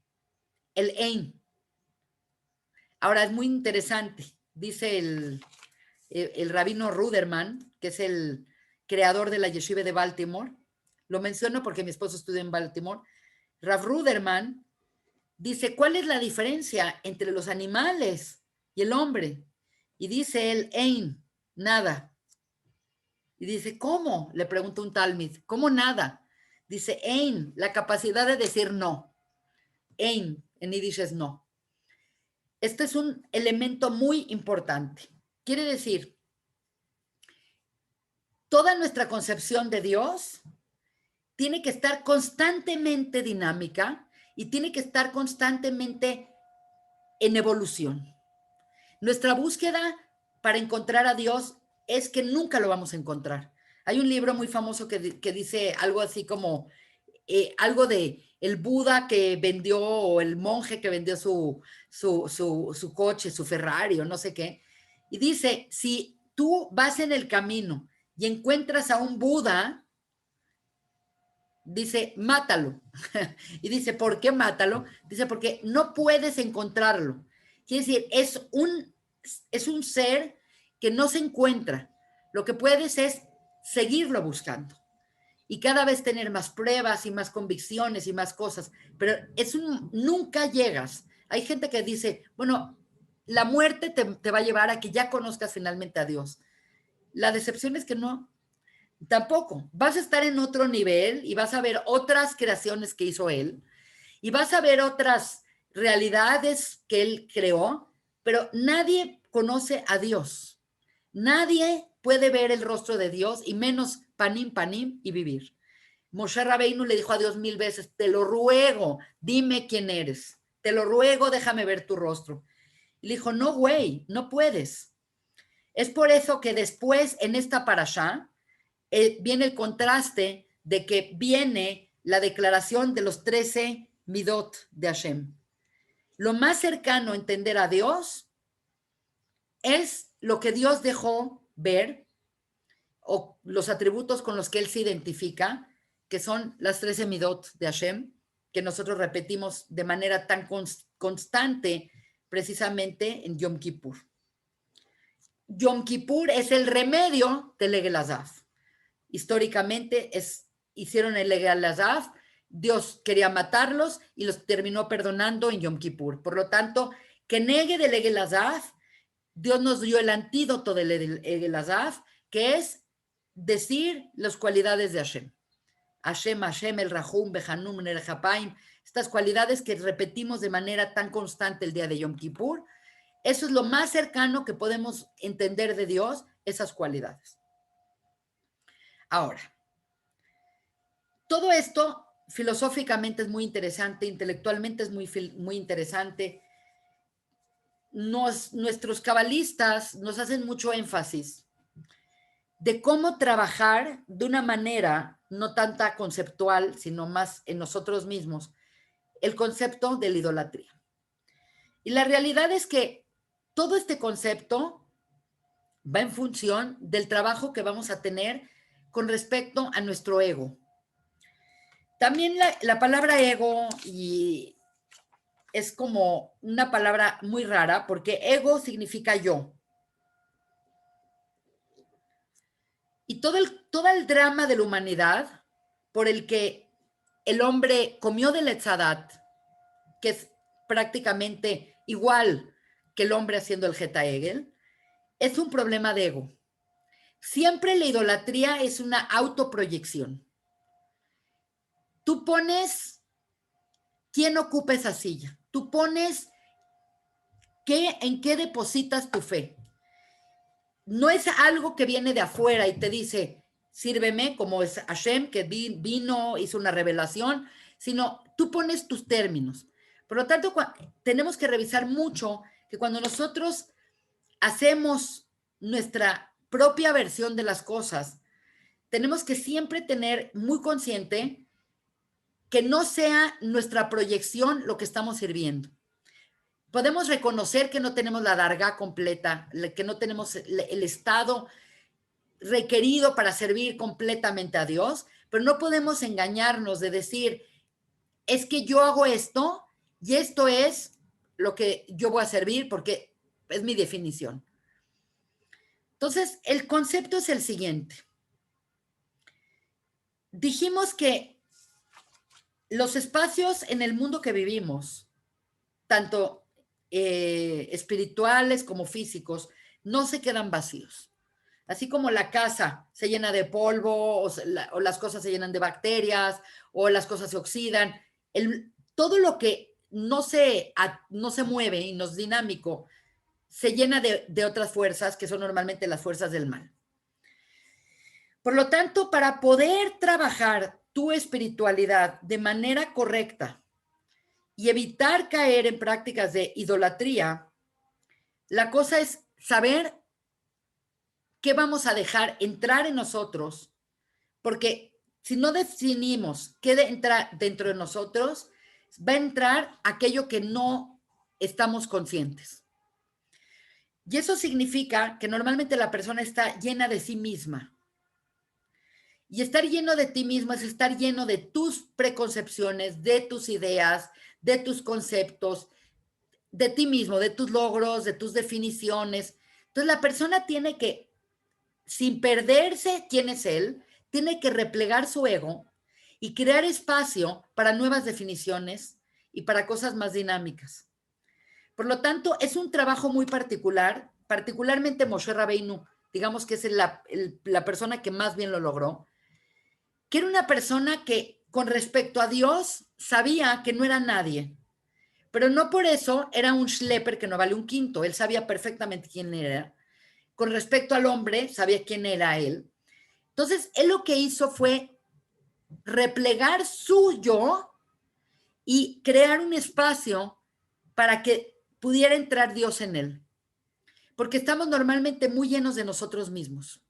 Speaker 1: El Ein. Ahora es muy interesante, dice el rabino Ruderman, que es el creador de la Yeshiva de Baltimore, lo menciono porque mi esposo estudió en Baltimore. Rav Ruderman dice, ¿cuál es la diferencia entre los animales y el hombre? Y dice él, Ein, nada. Y dice, ¿cómo? Le pregunta un talmid, ¿cómo nada? Dice, Ein, la capacidad de decir no. Ein, en yiddish es no. Este es un elemento muy importante. Quiere decir, toda nuestra concepción de Dios tiene que estar constantemente dinámica y tiene que estar constantemente en evolución. Nuestra búsqueda para encontrar a Dios es que nunca lo vamos a encontrar. Hay un libro muy famoso que dice algo así como algo de el Buda que vendió o el monje que vendió su coche, su Ferrari o no sé qué. Y dice, si tú vas en el camino y encuentras a un Buda, dice, mátalo. Y dice, ¿por qué mátalo? Dice, porque no puedes encontrarlo. Quiere decir, es un ser que no se encuentra. Lo que puedes es seguirlo buscando y cada vez tener más pruebas y más convicciones y más cosas, pero nunca llegas. Hay gente que dice, bueno, la muerte te va a llevar a que ya conozcas finalmente a Dios. La decepción es que no, tampoco. Vas a estar en otro nivel y vas a ver otras creaciones que hizo Él y vas a ver otras realidades que Él creó, pero nadie conoce a Dios. Nadie puede ver el rostro de Dios y menos panim, panim y vivir. Moshe Rabbeinu le dijo a Dios 1000 veces, te lo ruego, dime quién eres. Te lo ruego, déjame ver tu rostro. Y le dijo, no, güey, no puedes. Es por eso que después en esta parashá viene el contraste de que viene la declaración de los 13 midot de Hashem. Lo más cercano a entender a Dios es lo que Dios dejó ver o los atributos con los que Él se identifica, que son las 13 midot de Hashem, que nosotros repetimos de manera tan constante precisamente en Yom Kippur. Yom Kippur es el remedio del Egel Azaf. Históricamente hicieron el Egel Azaf, Dios quería matarlos y los terminó perdonando en Yom Kippur. Por lo tanto, que negue del Egel Azaf, Dios nos dio el antídoto del Egel Azaf, que es decir las cualidades de Hashem. Hashem, Hashem, el Rahum, Behanum, el Hapaim, estas cualidades que repetimos de manera tan constante el día de Yom Kippur, eso es lo más cercano que podemos entender de Dios, esas cualidades. Ahora, todo esto filosóficamente es muy interesante, intelectualmente es muy interesante. Nuestros cabalistas nos hacen mucho énfasis de cómo trabajar de una manera no tanta conceptual, sino más en nosotros mismos, el concepto de la idolatría. Y la realidad es que todo este concepto va en función del trabajo que vamos a tener con respecto a nuestro ego. También la palabra ego es como una palabra muy rara porque ego significa yo. Y todo el drama de la humanidad por el que el hombre comió del Etzadat, que es prácticamente igual que el hombre haciendo el Jeta Hegel, es un problema de ego. Siempre la idolatría es una autoproyección. Tú pones quién ocupa esa silla. Tú pones en qué depositas tu fe. No es algo que viene de afuera y te dice, sírveme, como es Hashem, que vino, hizo una revelación, sino tú pones tus términos. Por lo tanto, tenemos que revisar mucho que cuando nosotros hacemos nuestra propia versión de las cosas, tenemos que siempre tener muy consciente que no sea nuestra proyección lo que estamos sirviendo. Podemos reconocer que no tenemos la dargá completa, que no tenemos el estado requerido para servir completamente a Dios, pero no podemos engañarnos de decir, es que yo hago esto y esto es lo que yo voy a servir porque es mi definición. Entonces, el concepto es el siguiente. Dijimos que los espacios en el mundo que vivimos, tanto espirituales como físicos, no se quedan vacíos. Así como la casa se llena de polvo o las cosas se llenan de bacterias o las cosas se oxidan, todo lo que no se mueve y no es dinámico se llena de otras fuerzas que son normalmente las fuerzas del mal. Por lo tanto, para poder trabajar tu espiritualidad de manera correcta y evitar caer en prácticas de idolatría, la cosa es saber qué vamos a dejar entrar en nosotros, porque Si no definimos qué entra dentro de nosotros, va a entrar aquello que no estamos conscientes. Y eso significa que normalmente la persona está llena de sí misma. Y estar lleno de ti mismo es estar lleno de tus preconcepciones, de tus ideas, de tus conceptos, de ti mismo, de tus logros, de tus definiciones. Entonces la persona tiene que, sin perderse quién es él, tiene que replegar su ego y crear espacio para nuevas definiciones y para cosas más dinámicas. Por lo tanto, es un trabajo muy particular, particularmente Moshe Rabbeinu, digamos que es la persona que más bien lo logró, que era una persona que con respecto a Dios sabía que no era nadie, pero no por eso era un schlepper que no vale un quinto. Él sabía perfectamente quién era. Con respecto al hombre, sabía quién era él. Entonces, él lo que hizo fue replegar su yo y crear un espacio para que pudiera entrar Dios en él. Porque estamos normalmente muy llenos de nosotros mismos,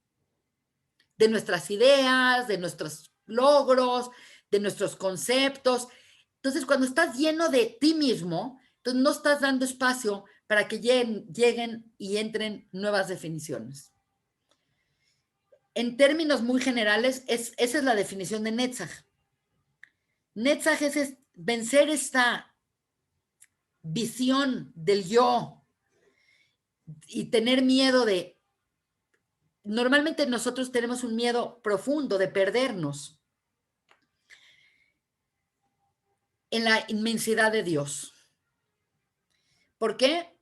Speaker 1: de nuestras ideas, de nuestros logros, de nuestros conceptos. Entonces, cuando estás lleno de ti mismo, entonces no estás dando espacio para que lleguen y entren nuevas definiciones. En términos muy generales, esa es la definición de Netzach. Netzach es vencer esta visión del yo y tener miedo de... Normalmente nosotros tenemos un miedo profundo de perdernos en la inmensidad de Dios. ¿Por qué?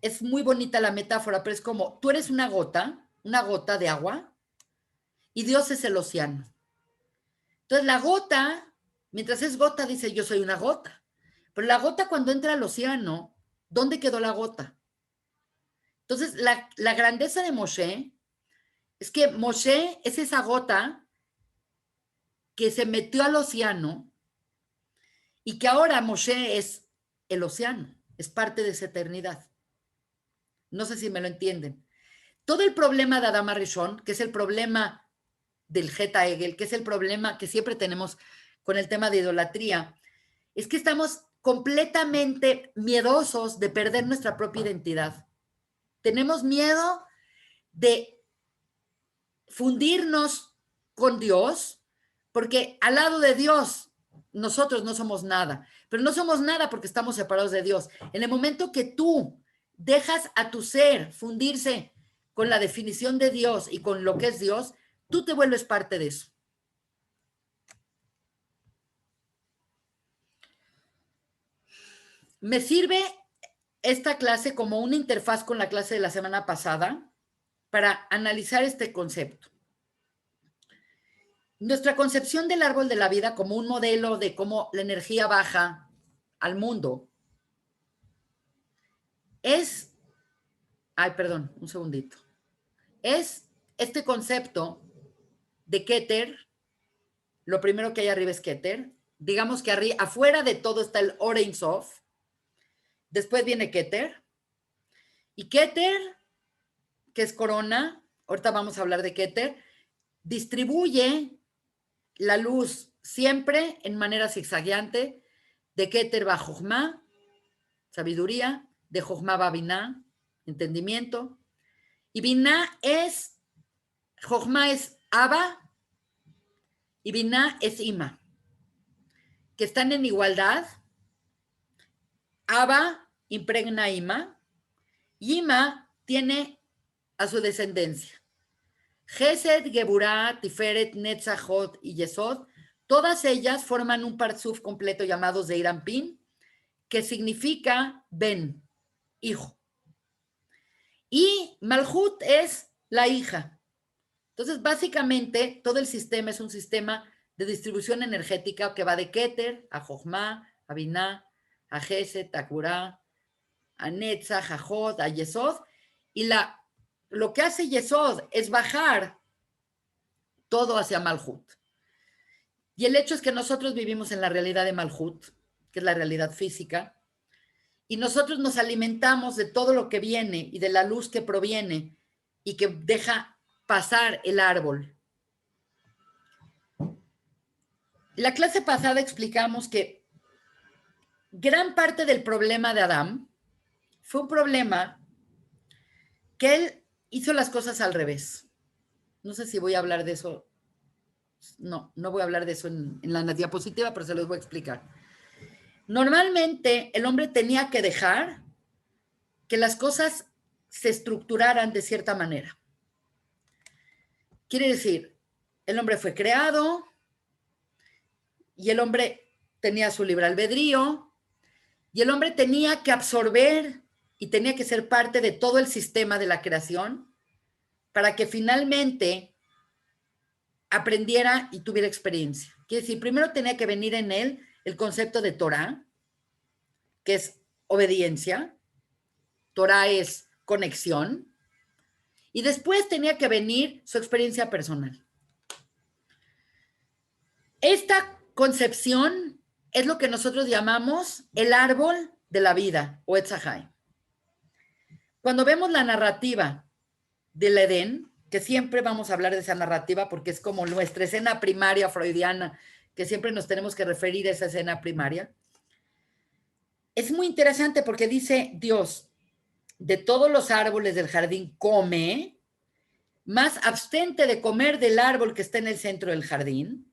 Speaker 1: Es muy bonita la metáfora, pero es como tú eres una gota de agua, y Dios es el océano. Entonces la gota, mientras es gota, dice yo soy una gota. Pero la gota cuando entra al océano, ¿dónde quedó la gota? Entonces la grandeza de Moshe es que Moshe es esa gota que se metió al océano y que ahora Moshe es el océano, es parte de esa eternidad. No sé si me lo entienden. Todo el problema de Adama Rishon, que es el problema del Zeta Egel, que es el problema que siempre tenemos con el tema de idolatría, es que estamos completamente miedosos de perder nuestra propia identidad. Tenemos miedo de fundirnos con Dios, porque al lado de Dios nosotros no somos nada, pero no somos nada porque estamos separados de Dios. En el momento que tú dejas a tu ser fundirse con la definición de Dios y con lo que es Dios, tú te vuelves parte de eso. Me sirve esta clase como una interfaz con la clase de la semana pasada para analizar este concepto. Nuestra concepción del árbol de la vida como un modelo de cómo la energía baja al mundo es, perdón, un segundito, es este concepto de Keter. Lo primero que hay arriba es Keter. Digamos que afuera de todo está el Ein Sof. Después viene Keter. Y Keter, que es corona, ahorita vamos a hablar de Keter, distribuye la luz siempre en manera zigzagueante. De Keter va Jochma, sabiduría. De Jochma va Binah, entendimiento. Y Binah es, Jochma es Abba y Binah es Ima, que están en igualdad. Abba impregna a Ima y Ima tiene a su descendencia. Gesed, Geburah, Tiferet, Netzachot y Yesod, todas ellas forman un parsuf completo llamado Zeir Anpin, que significa Ben, hijo. Y Malhut es la hija. Entonces, básicamente, todo el sistema es un sistema de distribución energética que va de Keter a Jochma, a Binah, a Gesed, a Geburah, a Netzach, a Jod, a Yesod. Y lo que hace Yesod es bajar todo hacia Malhut. Y el hecho es que nosotros vivimos en la realidad de Malhut, que es la realidad física, y nosotros nos alimentamos de todo lo que viene y de la luz que proviene y que deja pasar el árbol. La clase pasada explicamos que gran parte del problema de Adán fue un problema que él hizo las cosas al revés. No sé si voy a hablar de eso. No voy a hablar de eso en la diapositiva, pero se los voy a explicar. Normalmente el hombre tenía que dejar que las cosas se estructuraran de cierta manera. Quiere decir, el hombre fue creado y el hombre tenía su libre albedrío y el hombre tenía que absorber y tenía que ser parte de todo el sistema de la creación para que finalmente aprendiera y tuviera experiencia. Quiere decir, primero tenía que venir en él el concepto de Torah, que es obediencia. Torah es conexión. Y después tenía que venir su experiencia personal. Esta concepción es lo que nosotros llamamos el árbol de la vida o Etz Haim. Cuando vemos la narrativa del Edén, que siempre vamos a hablar de esa narrativa porque es como nuestra escena primaria freudiana, que siempre nos tenemos que referir a esa escena primaria, es muy interesante porque dice Dios, de todos los árboles del jardín come, más abstente de comer del árbol que está en el centro del jardín,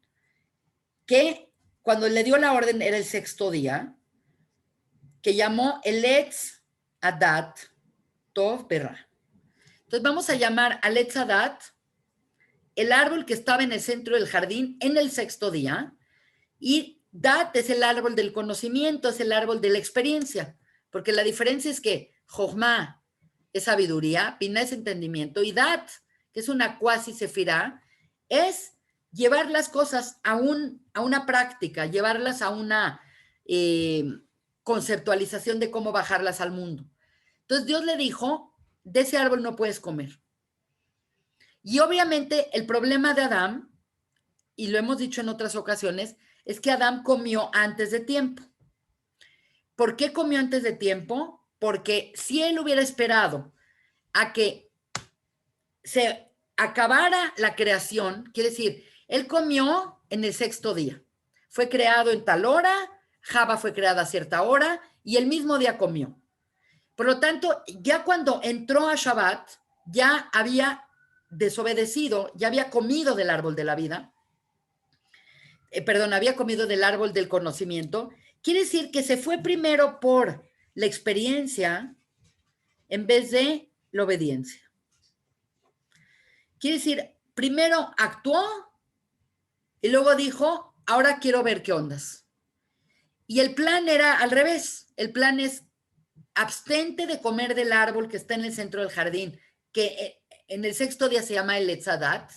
Speaker 1: que cuando le dio la orden era el sexto día, que llamó el Etz Adat Tov Berra. Entonces vamos a llamar al Etz Adat el árbol que estaba en el centro del jardín en el sexto día, y Dat es el árbol del conocimiento, es el árbol de la experiencia, porque la diferencia es que Jochma es sabiduría, Pina es entendimiento, y Dat, que es una cuasi sefirá, es llevar las cosas a una práctica, llevarlas a una conceptualización de cómo bajarlas al mundo. Entonces Dios le dijo, de ese árbol no puedes comer. Y obviamente el problema de Adán, y lo hemos dicho en otras ocasiones, es que Adán comió antes de tiempo. ¿Por qué comió antes de tiempo? Porque si él hubiera esperado a que se acabara la creación, quiere decir, él comió en el sexto día. Fue creado en tal hora, Java fue creada a cierta hora y el mismo día comió. Por lo tanto, ya cuando entró a Shabbat, ya había desobedecido, ya había comido del árbol de la vida, había comido del árbol del conocimiento. Quiere decir que se fue primero por la experiencia en vez de la obediencia. Quiere decir, primero actuó y luego dijo, ahora quiero ver qué ondas. Y el plan era al revés. El plan es abstente de comer del árbol que está en el centro del jardín, que en el sexto día se llama el Etz Adat,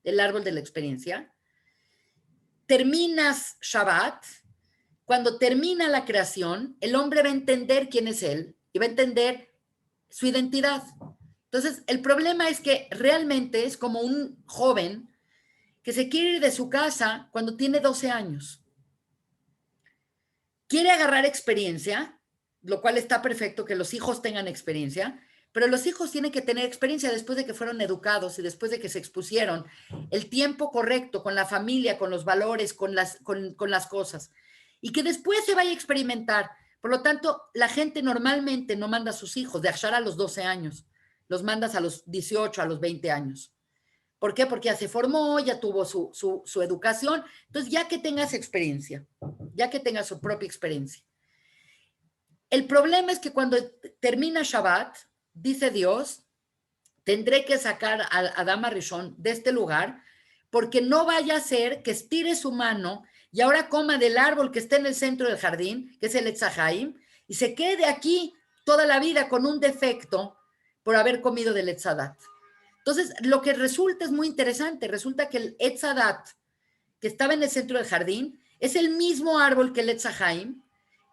Speaker 1: el árbol de la experiencia. Terminas Shabbat. Cuando termina la creación, el hombre va a entender quién es él y va a entender su identidad. Entonces, el problema es que realmente es como un joven que se quiere ir de su casa cuando tiene 12 años. Quiere agarrar experiencia, lo cual está perfecto que los hijos tengan experiencia, pero los hijos tienen que tener experiencia después de que fueron educados y después de que se expusieron el tiempo correcto con la familia, con los valores, con las cosas, y que después se vaya a experimentar. Por lo tanto, la gente normalmente no manda a sus hijos de Ashar a los 12 años, los mandas a los 18, a los 20 años. ¿Por qué? Porque ya se formó, ya tuvo su educación. Entonces, ya que tengas experiencia, ya que tengas su propia experiencia. El problema es que cuando termina Shabbat, dice Dios, tendré que sacar a Adán Rishon de este lugar, porque no vaya a ser que estire su mano y ahora coma del árbol que está en el centro del jardín, que es el Etz Haim, y se quede aquí toda la vida con un defecto por haber comido del Etz Adat. Entonces, lo que resulta es muy interesante. Resulta que el Etz Adat, que estaba en el centro del jardín, es el mismo árbol que el Etz Haim.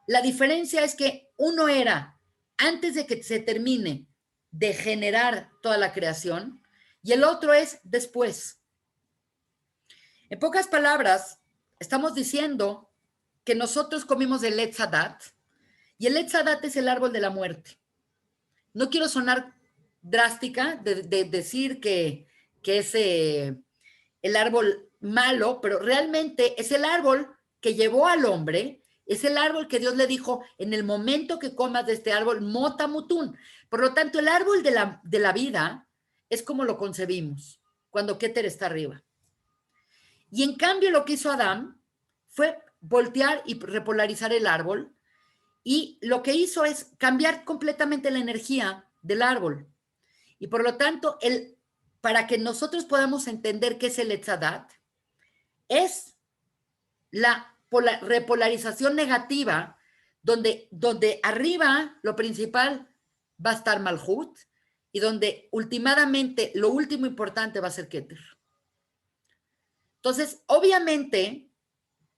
Speaker 1: La diferencia es que uno era antes de que se termine de generar toda la creación y el otro es después. En pocas palabras, estamos diciendo que nosotros comimos el Etz Adat y el Etz Adat es el árbol de la muerte. No quiero sonar drástica de decir que es el árbol malo, pero realmente es el árbol que llevó al hombre, es el árbol que Dios le dijo, en el momento que comas de este árbol, mota mutún. Por lo tanto, el árbol de la vida es como lo concebimos, cuando Keter está arriba. Y en cambio lo que hizo Adán fue voltear y repolarizar el árbol, y lo que hizo es cambiar completamente la energía del árbol. Y por lo tanto, para que nosotros podamos entender qué es el Etzadat, es la repolarización negativa, donde arriba lo principal va a estar Malhut, y donde últimamente lo último importante va a ser Keter. Entonces, obviamente,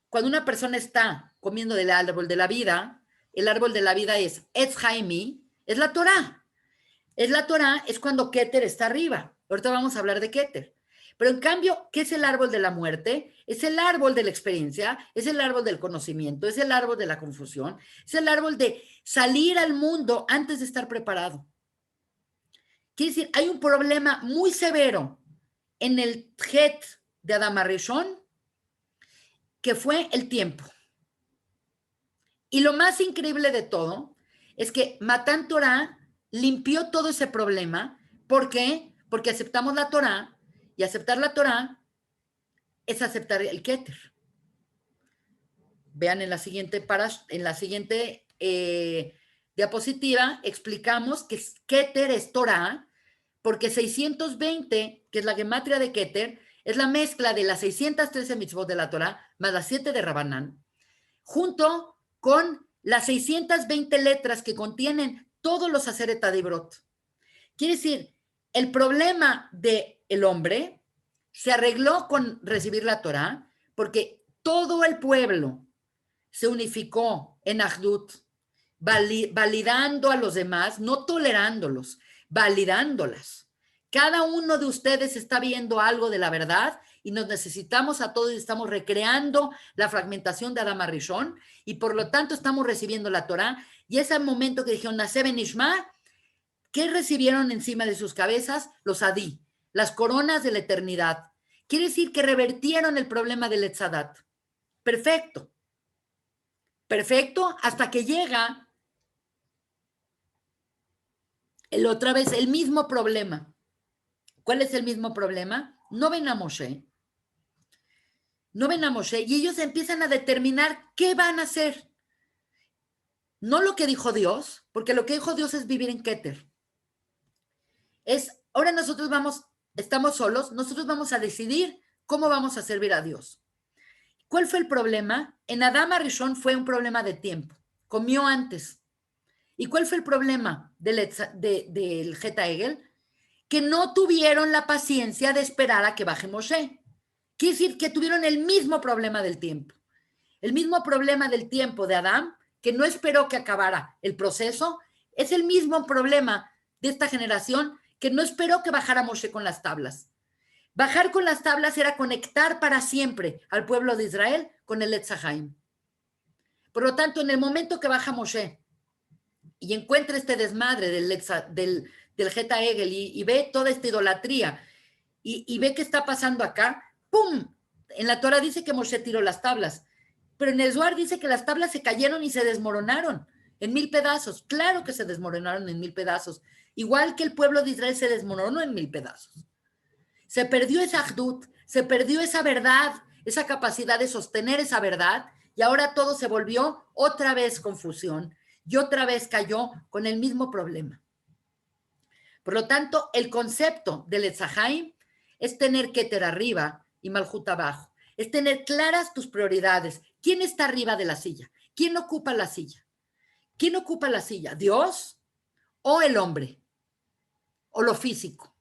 Speaker 1: cuando una persona está comiendo del árbol de la vida, el árbol de la vida es Etz Haimi, es la Torah. Es la Torah, es cuando Keter está arriba. Ahorita vamos a hablar de Keter. Pero en cambio, ¿qué es el árbol de la muerte? Es el árbol de la experiencia, es el árbol del conocimiento, es el árbol de la confusión, es el árbol de salir al mundo antes de estar preparado. Quiere decir, hay un problema muy severo en el Het de Adam Arishon, que fue el tiempo. Y lo más increíble de todo es que Matán Torah limpió todo ese problema. ¿Por qué? Porque aceptamos la Torah, y aceptar la Torah es aceptar el Keter. Vean en la siguiente, diapositiva, explicamos que Keter es Torah, porque 620, que es la gematria de Keter, es la mezcla de las 613 mitzvot de la Torah más las 7 de Rabanán, junto con las 620 letras que contienen todos los Aseret Adibrot. Quiere decir, el problema del hombre se arregló con recibir la Torah, porque todo el pueblo se unificó en Ahdut, validando a los demás, no tolerándolos, validándolas. Cada uno de ustedes está viendo algo de la verdad, y nos necesitamos a todos, y estamos recreando la fragmentación de Adam Arishon, y por lo tanto estamos recibiendo la Torah. Y ese momento que dijeron Naseh ben Ishma, ¿qué recibieron encima de sus cabezas? Los Adí, las coronas de la eternidad. Quiere decir que revertieron el problema del Etzadat. Perfecto. Perfecto, hasta que llega otra vez el mismo problema. ¿Cuál es el mismo problema? No ven a Moshe. No ven a Moshe, y ellos empiezan a determinar qué van a hacer. No lo que dijo Dios, porque lo que dijo Dios es vivir en Keter. Ahora nosotros estamos solos, nosotros vamos a decidir cómo vamos a servir a Dios. ¿Cuál fue el problema? En Adam Arishon fue un problema de tiempo. Comió antes. ¿Y cuál fue el problema del Jeta Egel? Que no tuvieron la paciencia de esperar a que baje Moshe. Quiere decir que tuvieron el mismo problema del tiempo. El mismo problema del tiempo de Adam, que no esperó que acabara el proceso, es el mismo problema de esta generación, que no esperó que bajara Moshe con las tablas. Bajar con las tablas era conectar para siempre al pueblo de Israel con el Etz Haim. Por lo tanto, en el momento que baja Moshe y encuentra este desmadre del Jeta Egel, y ve toda esta idolatría, y ve qué está pasando acá, ¡pum! En la Torah dice que Moshe tiró las tablas, pero en el Zohar dice que las tablas se cayeron y se desmoronaron en 1000 pedazos. Claro que se desmoronaron en 1000 pedazos, igual que el pueblo de Israel se desmoronó en 1000 pedazos. Se perdió esa Ahdut, se perdió esa verdad, esa capacidad de sostener esa verdad, y ahora todo se volvió otra vez confusión, y otra vez cayó con el mismo problema. Por lo tanto, el concepto del Etz Haim es tener Keter arriba y Malhut abajo. Es tener claras tus prioridades. ¿Quién está arriba de la silla? ¿Quién ocupa la silla? ¿Quién ocupa la silla? ¿Dios o el hombre? ¿O lo físico?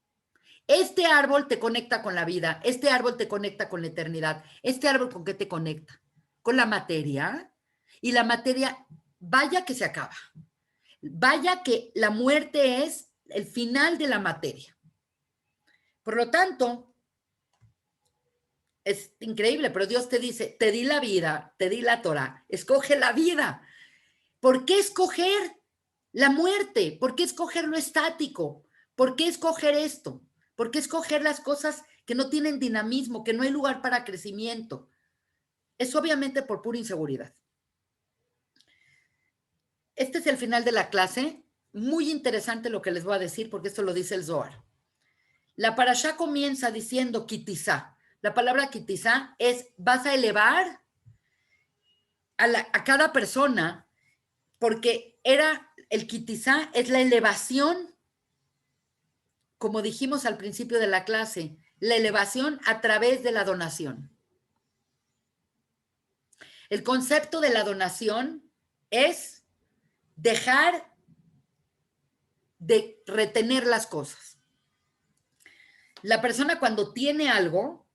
Speaker 1: Este árbol te conecta con la vida. Este árbol te conecta con la eternidad. ¿Este árbol con qué te conecta? Con la materia. Y la materia, vaya que se acaba. Vaya que la muerte es el final de la materia. Por lo tanto, es increíble, pero Dios te dice, te di la vida, te di la Torah, escoge la vida. ¿Por qué escoger la muerte? ¿Por qué escoger lo estático? ¿Por qué escoger esto? ¿Por qué escoger las cosas que no tienen dinamismo, que no hay lugar para crecimiento. Es obviamente por pura inseguridad. Este es el final de la clase. Muy interesante lo que les voy a decir, porque esto lo dice el Zohar. La parashá comienza diciendo kitizá. La palabra kitizá es, vas a elevar a cada persona, porque el kitizá es la elevación, como dijimos al principio de la clase, la elevación a través de la donación. El concepto de la donación es dejar de retener las cosas. La persona cuando tiene algo,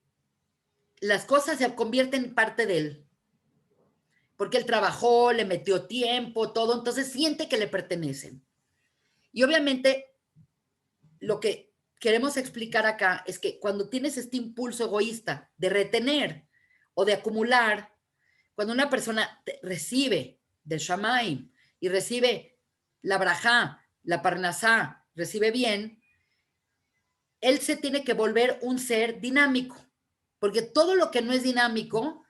Speaker 1: las cosas se convierten en parte de él, porque él trabajó, le metió tiempo, todo, entonces siente que le pertenecen. Y obviamente lo que queremos explicar acá es que cuando tienes este impulso egoísta de retener o de acumular, cuando una persona recibe del Shamaim y recibe la brajá, la parnasá, recibe bien, él se tiene que volver un ser dinámico, porque todo lo que no es dinámico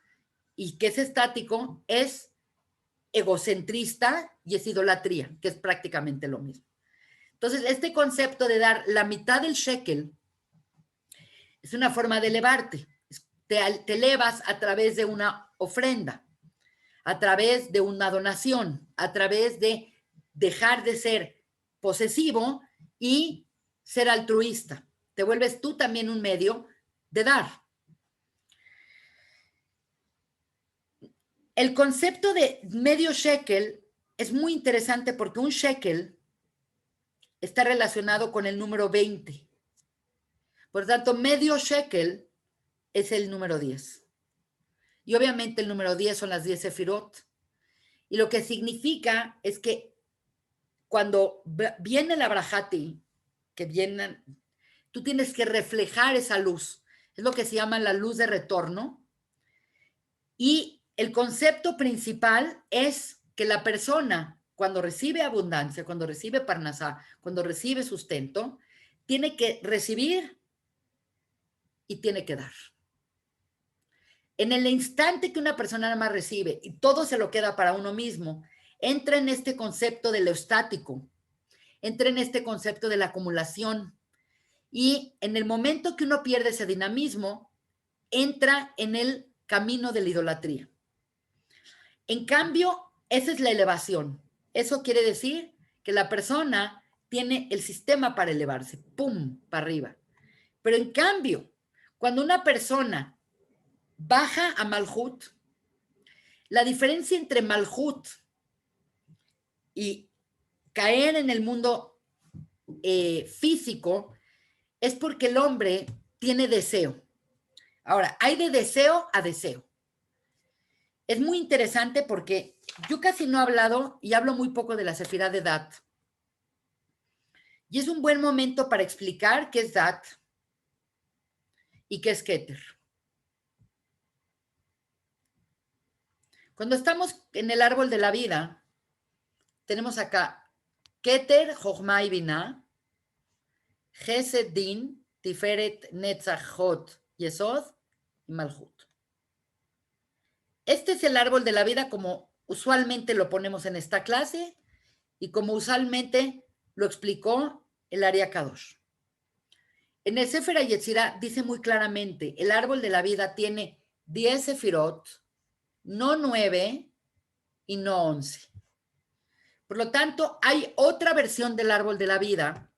Speaker 1: y que es estático es egocentrista y es idolatría, que es prácticamente lo mismo. Entonces, este concepto de dar la mitad del shekel es una forma de elevarte. Te elevas a través de una ofrenda, a través de una donación, a través de dejar de ser posesivo y ser altruista. Te vuelves tú también un medio de dar. El concepto de medio shekel es muy interesante porque un shekel está relacionado con el número 20. Por tanto, medio shekel es el número 10. Y obviamente el número 10 son las 10 sefirot. Y lo que significa es que cuando viene la brajati, que viene, tú tienes que reflejar esa luz. Es lo que se llama la luz de retorno. Y el concepto principal es que la persona, cuando recibe abundancia, cuando recibe parnasá, cuando recibe sustento, tiene que recibir y tiene que dar. En el instante que una persona nada más recibe y todo se lo queda para uno mismo, entra en este concepto de lo estático, entra en este concepto de la acumulación y en el momento que uno pierde ese dinamismo, entra en el camino de la idolatría. En cambio, esa es la elevación. Eso quiere decir que la persona tiene el sistema para elevarse, ¡pum!, para arriba. Pero en cambio, cuando una persona baja a Malhut, la diferencia entre Malhut y caer en el mundo físico es porque el hombre tiene deseo. Ahora, hay de deseo a deseo. Es muy interesante porque yo casi no he hablado y hablo muy poco de la sefirá de Dat. Y es un buen momento para explicar qué es Dat y qué es Keter. Cuando estamos en el árbol de la vida, tenemos acá Keter, Jochma y Binah, Gesed, Din, Tiferet, Netzach, Hod, Yesod y Malhut. Este es el árbol de la vida como usualmente lo ponemos en esta clase y como usualmente lo explicó el Ari Kadosh. En el Sefer HaYetzirah dice muy claramente, el árbol de la vida tiene 10 sefirot, no 9 y no 11. Por lo tanto, hay otra versión del árbol de la vida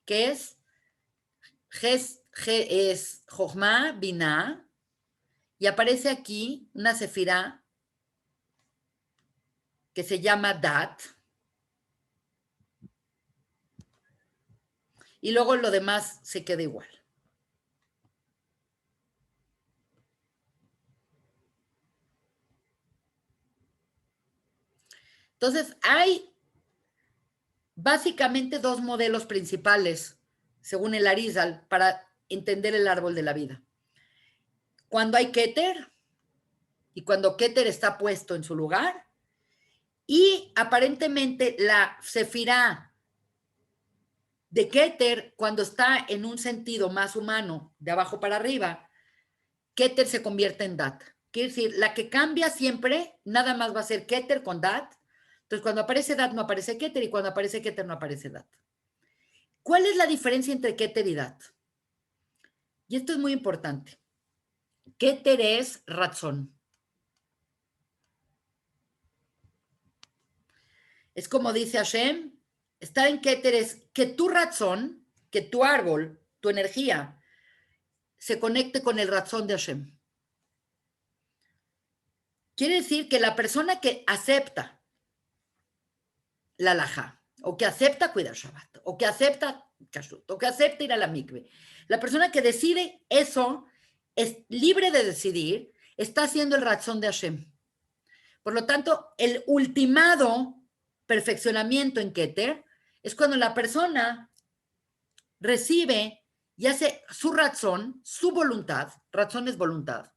Speaker 1: que es Jochma, Binah, y aparece aquí una sefirá que se llama Dat, y luego lo demás se queda igual. Entonces, hay básicamente dos modelos principales, según el Arizal, para entender el árbol de la vida. Cuando hay Keter, y cuando Keter está puesto en su lugar, y aparentemente la sefirá de Keter, cuando está en un sentido más humano, de abajo para arriba, Keter se convierte en Dat. Quiere decir, la que cambia siempre, nada más va a ser Keter con Dat. Entonces, cuando aparece Dat no aparece Keter y cuando aparece Keter no aparece Dat. ¿Cuál es la diferencia entre Keter y Dat? Y esto es muy importante. Keter es razón. Es como dice Hashem, estar en Keter es que tu razón, que tu árbol, tu energía, se conecte con el razón de Hashem. Quiere decir que la persona que acepta la halajá, o que acepta cuidar Shabbat, o que acepta kashrut, o que acepta ir a la mikve, la persona que decide eso es libre de decidir, está haciendo el razón de Hashem. Por lo tanto, el ultimado perfeccionamiento en Keter es cuando la persona recibe y hace su razón, su voluntad. Razón es voluntad.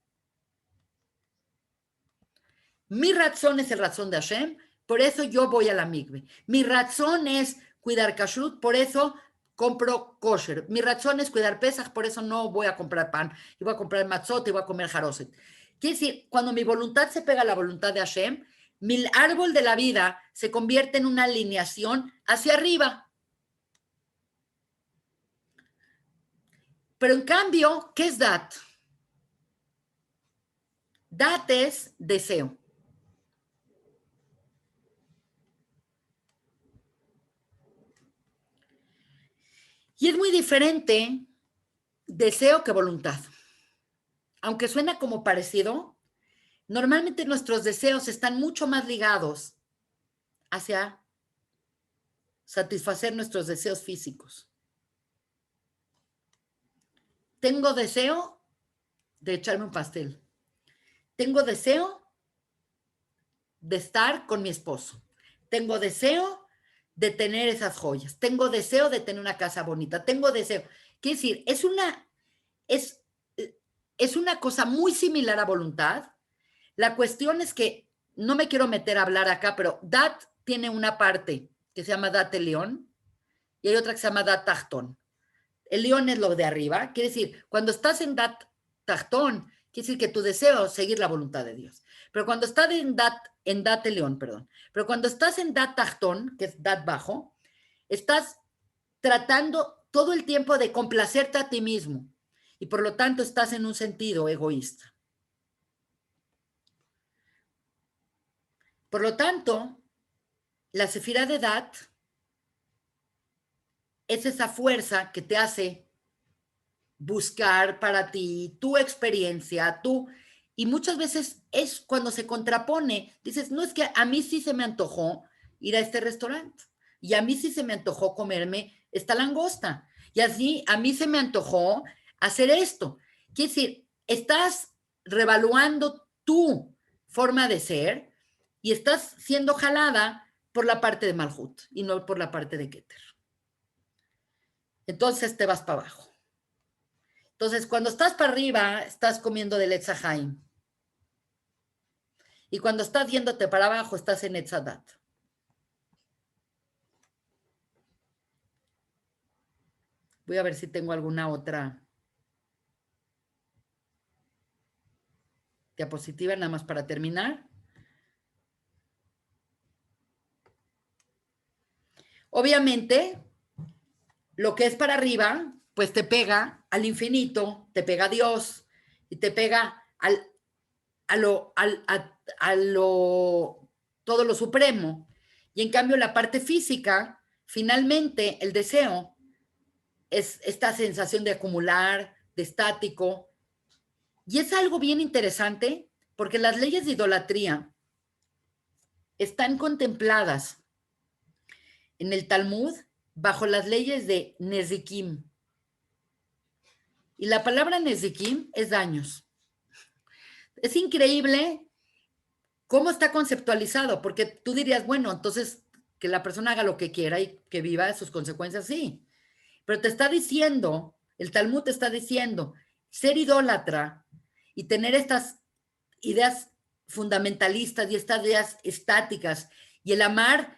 Speaker 1: Mi razón es el razón de Hashem, por eso yo voy a la mikve. Mi razón es cuidar kashrut, por eso compro kosher. Mi razón es cuidar Pesach, por eso no voy a comprar pan, y voy a comprar matzot y voy a comer jaroset. Quiere decir, cuando mi voluntad se pega a la voluntad de Hashem, mi árbol de la vida se convierte en una alineación hacia arriba. Pero en cambio, ¿qué es Dat? Dat es deseo. Y es muy diferente deseo que voluntad. Aunque suena como parecido, normalmente nuestros deseos están mucho más ligados hacia satisfacer nuestros deseos físicos. Tengo deseo de echarme un pastel. Tengo deseo de estar con mi esposo. Tengo deseo de tener esas joyas. Tengo deseo de tener una casa bonita. Tengo deseo. Quiere decir, es una cosa muy similar a voluntad. La cuestión es que no me quiero meter a hablar acá, pero Dat tiene una parte que se llama Dat León y hay otra que se llama Dat Tachtón. El león es lo de arriba. Quiere decir, cuando estás en Dat Tachtón, quiere decir que tu deseo es seguir la voluntad de Dios. Pero cuando estás en Dat León, perdón. Pero cuando estás en Dat Tachtón, que es Dat bajo, estás tratando todo el tiempo de complacerte a ti mismo. Y por lo tanto estás en un sentido egoísta. Por lo tanto, la sefirá de Dat es esa fuerza que te hace buscar para ti tu experiencia, y muchas veces es cuando se contrapone, dices, no, es que a mí sí se me antojó ir a este restaurante, y a mí sí se me antojó comerme esta langosta, y así a mí se me antojó hacer esto. Quiere decir, estás revaluando tu forma de ser y estás siendo jalada por la parte de Malhut y no por la parte de Keter. Entonces te vas para abajo. Entonces, cuando estás para arriba, estás comiendo del Etz Haim. Y cuando estás yéndote para abajo, estás en Etz Hadat. Voy a ver si tengo alguna otra diapositiva, nada más para terminar. Obviamente, lo que es para arriba, pues te pega al infinito, te pega a Dios y te pega todo lo supremo. Y en cambio, la parte física, finalmente, el deseo es esta sensación de acumular, de estático. Y es algo bien interesante porque las leyes de idolatría están contempladas en el Talmud bajo las leyes de Nezikim. Y la palabra Nezikim es daños. Es increíble cómo está conceptualizado, porque tú dirías, bueno, entonces que la persona haga lo que quiera y que viva sus consecuencias, sí. Pero te está diciendo, el Talmud te está diciendo, ser idólatra y tener estas ideas fundamentalistas y estas ideas estáticas y el amar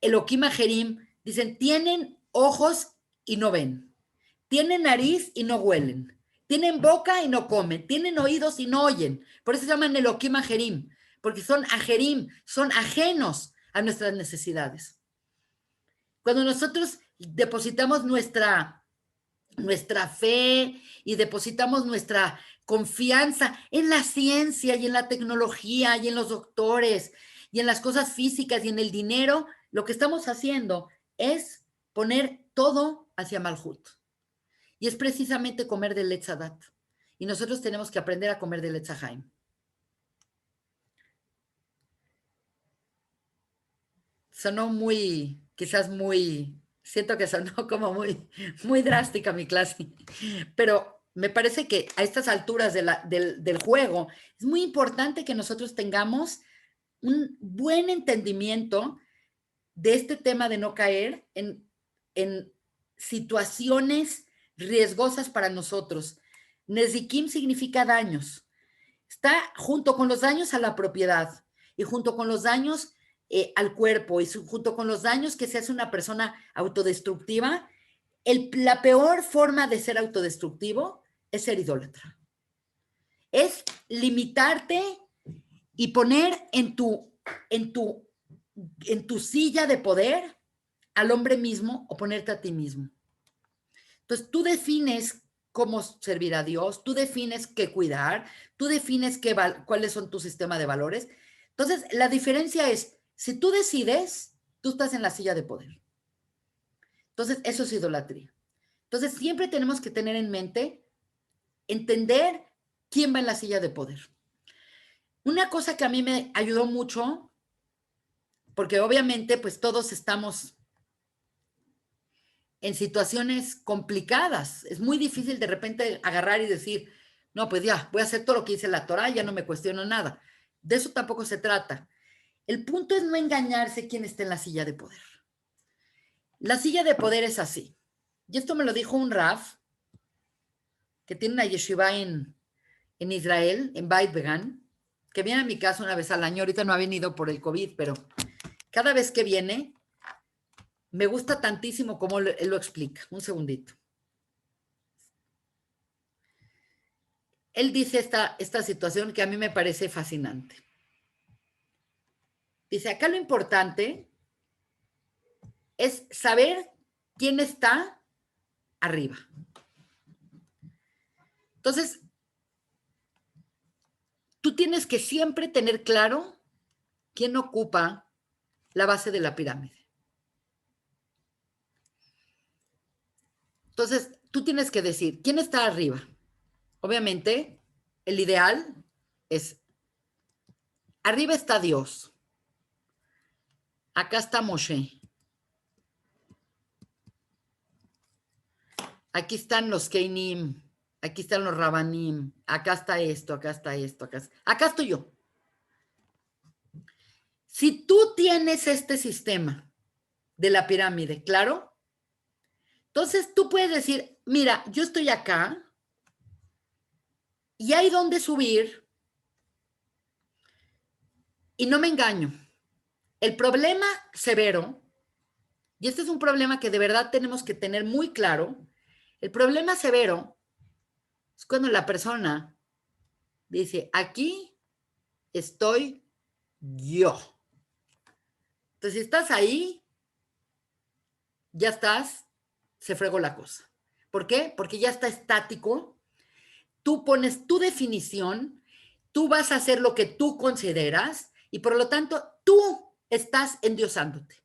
Speaker 1: Elohim Ajerim, dicen, tienen ojos y no ven, tienen nariz y no huelen, tienen boca y no comen, tienen oídos y no oyen. Por eso se llaman Elohim Ajerim, porque son ajerim, son ajenos a nuestras necesidades. Cuando nosotros depositamos nuestra fe y depositamos nuestra confianza en la ciencia y en la tecnología y en los doctores y en las cosas físicas y en el dinero, lo que estamos haciendo es poner todo hacia Malhut. Y es precisamente comer del Etz Hadat. Y nosotros tenemos que aprender a comer del Etz Haim. Sonó muy, quizás muy, siento que sonó como muy drástica mi clase, pero me parece que a estas alturas del juego es muy importante que nosotros tengamos un buen entendimiento de este tema de no caer en situaciones riesgosas para nosotros. Nezikim significa daños. Está junto con los daños a la propiedad y junto con los daños al cuerpo y junto con los daños que se hace una persona autodestructiva, la peor forma de ser autodestructivo es ser idólatra. Es limitarte y poner en tu silla de poder al hombre mismo o ponerte a ti mismo. Entonces, tú defines cómo servir a Dios, tú defines qué cuidar, tú defines cuáles son tu sistema de valores. Entonces, la diferencia es, si tú decides, tú estás en la silla de poder. Entonces, eso es idolatría. Entonces, siempre tenemos que tener en mente, entender quién va en la silla de poder. Una cosa que a mí me ayudó mucho, porque obviamente, pues todos estamos en situaciones complicadas. Es muy difícil de repente agarrar y decir, no, pues ya, voy a hacer todo lo que dice la Torá, ya no me cuestiono nada. De eso tampoco se trata. El punto es no engañarse quién está en la silla de poder. La silla de poder es así. Y esto me lo dijo un Rav, que tiene una yeshiva en Israel, en Beit Vegan, que viene a mi casa una vez al año. Ahorita no ha venido por el COVID, pero cada vez que viene, me gusta tantísimo cómo él lo explica. Un segundito. Él dice esta situación que a mí me parece fascinante. Dice, acá lo importante es saber quién está arriba. Entonces, tú tienes que siempre tener claro quién ocupa la base de la pirámide. Entonces, tú tienes que decir, ¿quién está arriba? Obviamente, el ideal es, arriba está Dios. Acá está Moshe. Aquí están los Keinim. Aquí están los Rabanim. Acá está esto, acá está esto, acá estoy yo. Si tú tienes este sistema de la pirámide, ¿claro? Entonces tú puedes decir, mira, yo estoy acá y hay donde subir y no me engaño. El problema severo, y este es un problema que de verdad tenemos que tener muy claro, el problema severo es cuando la persona dice, aquí estoy yo. Entonces, si estás ahí, ya estás, se fregó la cosa. ¿Por qué? Porque ya está estático. Tú pones tu definición, tú vas a hacer lo que tú consideras y por lo tanto tú estás endiosándote.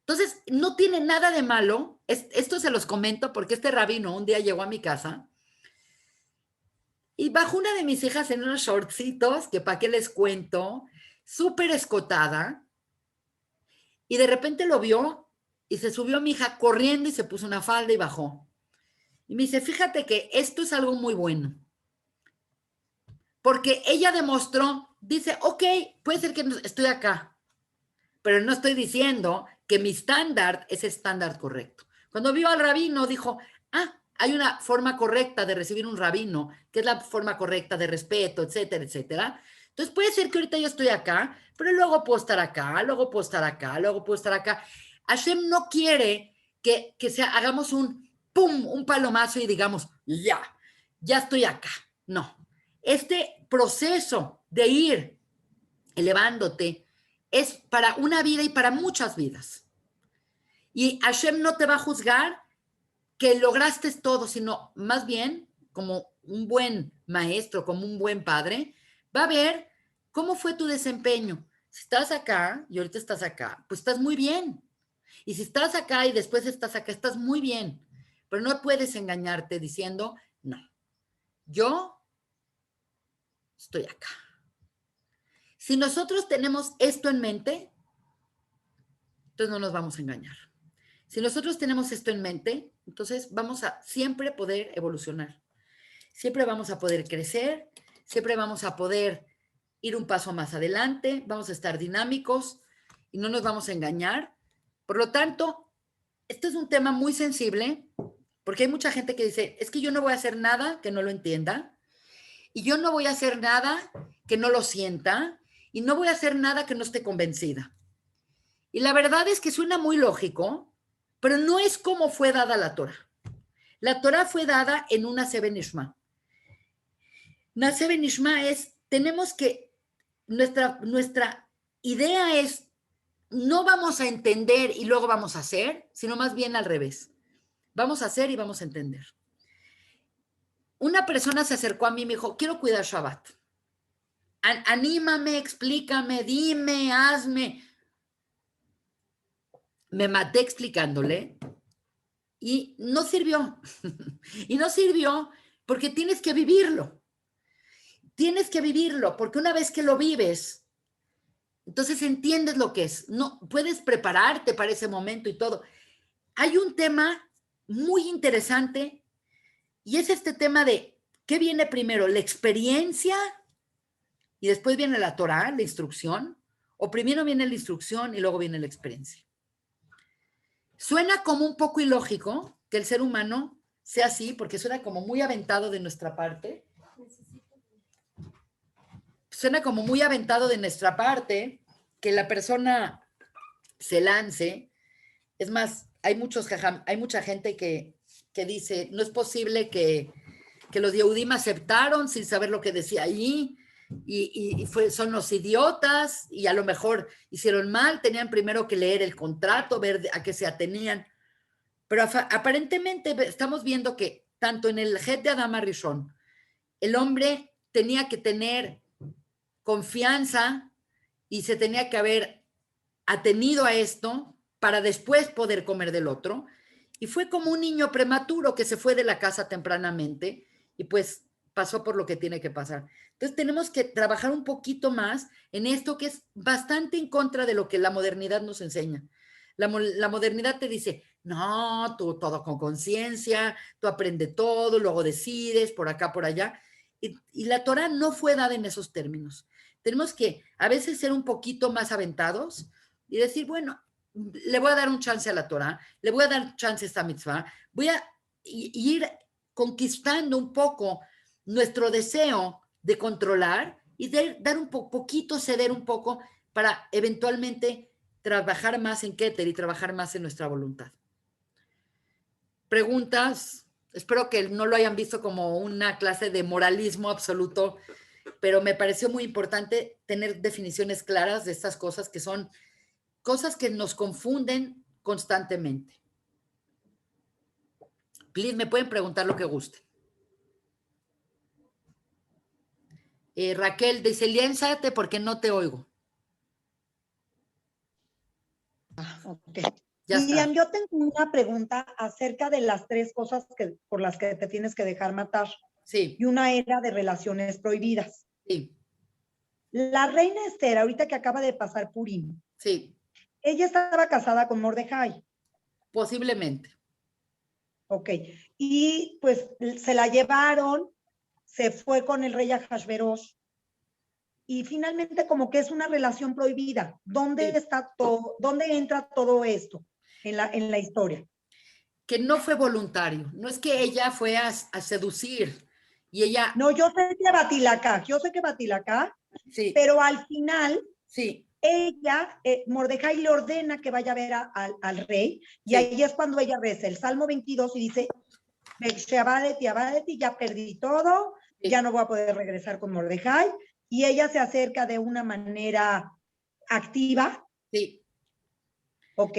Speaker 1: Entonces, no tiene nada de malo. Esto se los comento porque este rabino un día llegó a mi casa y bajó una de mis hijas en unos shortcitos, que para qué les cuento, súper escotada, y de repente lo vio y se subió mi hija corriendo y se puso una falda y bajó. Y me dice, fíjate que esto es algo muy bueno. Porque ella demostró, dice, ok, puede ser que estoy acá, pero no estoy diciendo que mi estándar es estándar correcto. Cuando vio al rabino, dijo, hay una forma correcta de recibir un rabino, que es la forma correcta de respeto, etcétera, etcétera. Entonces puede ser que ahorita yo estoy acá, pero luego puedo estar acá, luego puedo estar acá, luego puedo estar acá. Hashem no quiere que hagamos un pum, un palomazo y digamos, ya estoy acá. No. Este proceso de ir elevándote es para una vida y para muchas vidas. Y Hashem no te va a juzgar que lograste todo, sino más bien como un buen maestro, como un buen padre, va a ver cómo fue tu desempeño. Si estás acá y ahorita estás acá, pues estás muy bien. Y si estás acá y después estás acá, estás muy bien. Pero no puedes engañarte diciendo, no, yo estoy acá. Si nosotros tenemos esto en mente, entonces no nos vamos a engañar. Si nosotros tenemos esto en mente, entonces vamos a siempre poder evolucionar. Siempre vamos a poder crecer, siempre vamos a poder ir un paso más adelante, vamos a estar dinámicos y no nos vamos a engañar. Por lo tanto, este es un tema muy sensible porque hay mucha gente que dice, es que yo no voy a hacer nada que no lo entienda y yo no voy a hacer nada que no lo sienta y no voy a hacer nada que no esté convencida. Y la verdad es que suena muy lógico, pero no es como fue dada la Torah. La Torah fue dada en una Sebe Nishma. Una Sebe Nishma es, tenemos que, nuestra idea es, no vamos a entender y luego vamos a hacer, sino más bien al revés. Vamos a hacer y vamos a entender. Una persona se acercó a mí y me dijo, quiero cuidar Shabbat. Anímame, explícame, dime, hazme. Me maté explicándole y no sirvió. Y no sirvió porque tienes que vivirlo. Tienes que vivirlo porque una vez que lo vives, entonces entiendes lo que es. No, puedes prepararte para ese momento y todo. Hay un tema muy interesante y es este tema de ¿qué viene primero? ¿La experiencia y después viene la Torah, la instrucción? ¿O primero viene la instrucción y luego viene la experiencia? Suena como un poco ilógico que el ser humano sea así, porque suena como muy aventado de nuestra parte. Suena como muy aventado de nuestra parte que la persona se lance. Es más, hay mucha gente que dice, no es posible que los Yehudim aceptaron sin saber lo que decía ahí, y son los idiotas, y a lo mejor hicieron mal, tenían primero que leer el contrato, ver a qué se atenían. Pero aparentemente estamos viendo que tanto en el Het de Adama Rishon, el hombre tenía que tener confianza y se tenía que haber atenido a esto para después poder comer del otro. Y fue como un niño prematuro que se fue de la casa tempranamente y pues pasó por lo que tiene que pasar. Entonces tenemos que trabajar un poquito más en esto que es bastante en contra de lo que la modernidad nos enseña. La modernidad te dice, no, tú todo con conciencia, tú aprendes todo, luego decides por acá, por allá. Y la Torah no fue dada en esos términos. Tenemos que a veces ser un poquito más aventados y decir, bueno, le voy a dar un chance a la Torah, le voy a dar chance a esta mitzvah, voy a ir conquistando un poco nuestro deseo de controlar y de dar un poquito, ceder un poco para eventualmente trabajar más en Keter y trabajar más en nuestra voluntad. Preguntas, espero que no lo hayan visto como una clase de moralismo absoluto, pero me pareció muy importante tener definiciones claras de estas cosas que son cosas que nos confunden constantemente. Please, me pueden preguntar lo que gusten. Raquel dice, liénzate porque no te oigo.
Speaker 2: Ok.
Speaker 1: Ya
Speaker 2: Miriam,
Speaker 1: está.
Speaker 2: yo tengo una pregunta acerca de las 3 cosas por las que te tienes que dejar matar.
Speaker 1: Sí.
Speaker 2: Y una era de relaciones prohibidas.
Speaker 1: Sí.
Speaker 2: La reina Esther, ahorita que acaba de pasar Purim,
Speaker 1: Sí.
Speaker 2: ella estaba casada con Mordejai.
Speaker 1: Posiblemente.
Speaker 2: Ok. Y pues se la llevaron, se fue con el rey Ahasverosh. Y finalmente como que es una relación prohibida. ¿Dónde
Speaker 1: Sí.
Speaker 2: está todo? ¿Dónde entra todo esto en la historia?
Speaker 1: Que no fue voluntario. No es que ella fue a seducir y ella...
Speaker 2: No, yo sé que Batilacá,
Speaker 1: Sí.
Speaker 2: pero al final
Speaker 1: Sí.
Speaker 2: ella, Mordejai le ordena que vaya a ver al rey, y ahí es cuando ella reza el Salmo 22 y dice, Abadeti, ya perdí todo, ya no voy a poder regresar con Mordejai, y ella se acerca de una manera activa.
Speaker 1: Sí.
Speaker 2: Ok,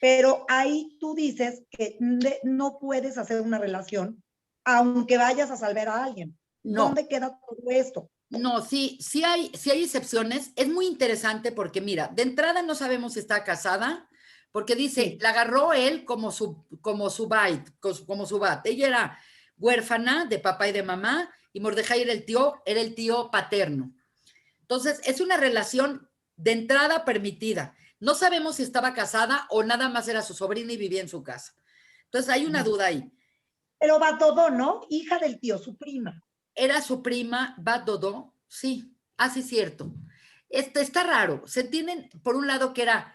Speaker 2: pero ahí tú dices que no puedes hacer una relación aunque vayas a salvar a alguien.
Speaker 1: No.
Speaker 2: ¿Dónde queda todo esto?
Speaker 1: No, sí hay excepciones. Es muy interesante porque, mira, de entrada no sabemos si está casada, porque dice,
Speaker 2: Sí.
Speaker 1: la agarró él como su bait, como su bat. Ella era huérfana de papá y de mamá, y Mordejai era el tío paterno. Entonces, es una relación de entrada permitida. No sabemos si estaba casada o nada más era su sobrina y vivía en su casa. Entonces, hay una duda ahí.
Speaker 2: Pero Batodó, ¿no? Hija del tío, su prima.
Speaker 1: ¿Era su prima Bat Dodó? Sí, así es cierto. Está raro. Se entienden, por un lado, que era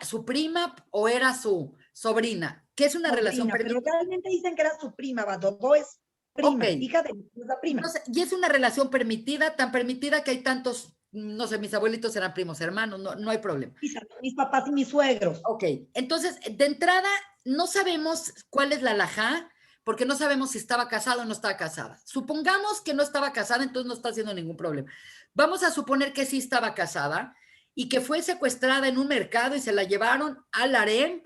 Speaker 1: su prima o era su sobrina, que es una relación
Speaker 2: Sobrina, pero
Speaker 1: permitida.
Speaker 2: realmente dicen que era su prima, Batodó es prima,
Speaker 1: Ok.
Speaker 2: hija de la prima.
Speaker 1: Entonces, y es una relación permitida, tan permitida que hay tantos, no sé, mis abuelitos eran primos hermanos, no hay problema.
Speaker 2: Mis papás y mis suegros.
Speaker 1: Ok, entonces, de entrada, no sabemos cuál es la alajá, porque no sabemos si estaba casada o no estaba casada. Supongamos que no estaba casada, entonces no está haciendo ningún problema. Vamos a suponer que sí estaba casada y que fue secuestrada en un mercado y se la llevaron al harem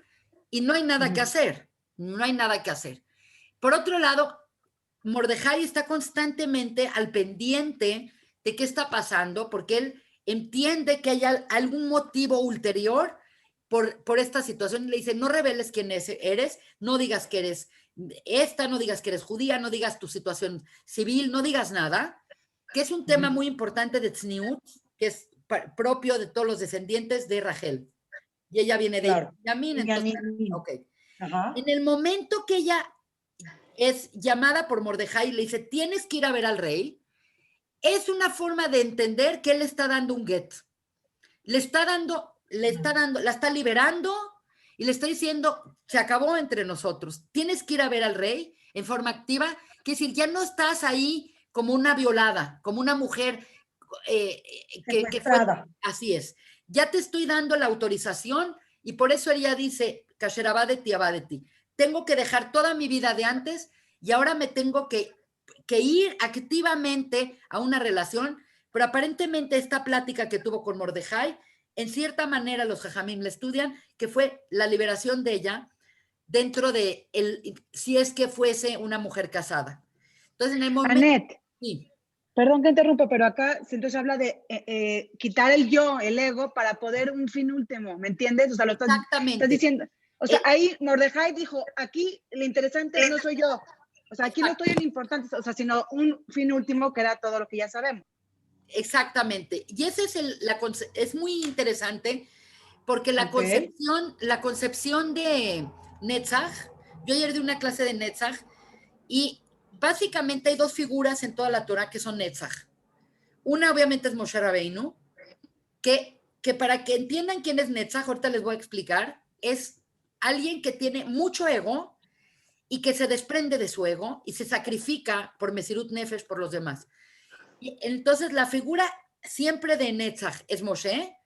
Speaker 1: y no hay nada que hacer. No hay nada que hacer. Por otro lado, Mordejai está constantemente al pendiente de qué está pasando, porque él entiende que hay algún motivo ulterior por esta situación, y le dice, no reveles quién eres, no digas que eres no digas que eres judía, no digas tu situación civil, no digas nada, que es un tema muy importante de Tzniut, que es propio de todos los descendientes de Rachel. Y ella viene de Benjamín, entonces, ok. En el momento que ella es llamada por Mordejai y le dice, tienes que ir a ver al rey, es una forma de entender que él le está dando un get. La está liberando y le está diciendo, se acabó entre nosotros, tienes que ir a ver al rey en forma activa, que es decir, ya no estás ahí como una violada, como una mujer que fue, así es, ya te estoy dando la autorización, y por eso ella dice, Kasher Abadeti, tengo que dejar toda mi vida de antes y ahora me tengo que ir activamente a una relación, pero aparentemente esta plática que tuvo con Mordejai, en cierta manera los jajamim le estudian, que fue la liberación de ella dentro de si es que fuese una mujer casada. Entonces, en el momento...
Speaker 3: Anet,
Speaker 1: sí.
Speaker 3: Perdón que interrumpa, pero acá entonces habla de quitar el yo, el ego, para poder un fin último, ¿me entiendes? O sea, estás diciendo, o sea, ahí Mordejai dijo, aquí lo interesante no soy yo, o sea, aquí no estoy en importante, o sea, sino un fin último que era todo lo que ya sabemos.
Speaker 1: Exactamente, y ese es muy interesante, porque la concepción de Netzach, yo ayer di una clase de Netzach, y básicamente hay dos figuras en toda la Torah que son Netzach. Una obviamente es Moshe Rabbeinu, que para que entiendan quién es Netzach, ahorita les voy a explicar, es alguien que tiene mucho ego y que se desprende de su ego y se sacrifica por Mesirut Nefesh por los demás. Y entonces la figura siempre de Netzach es Moshe,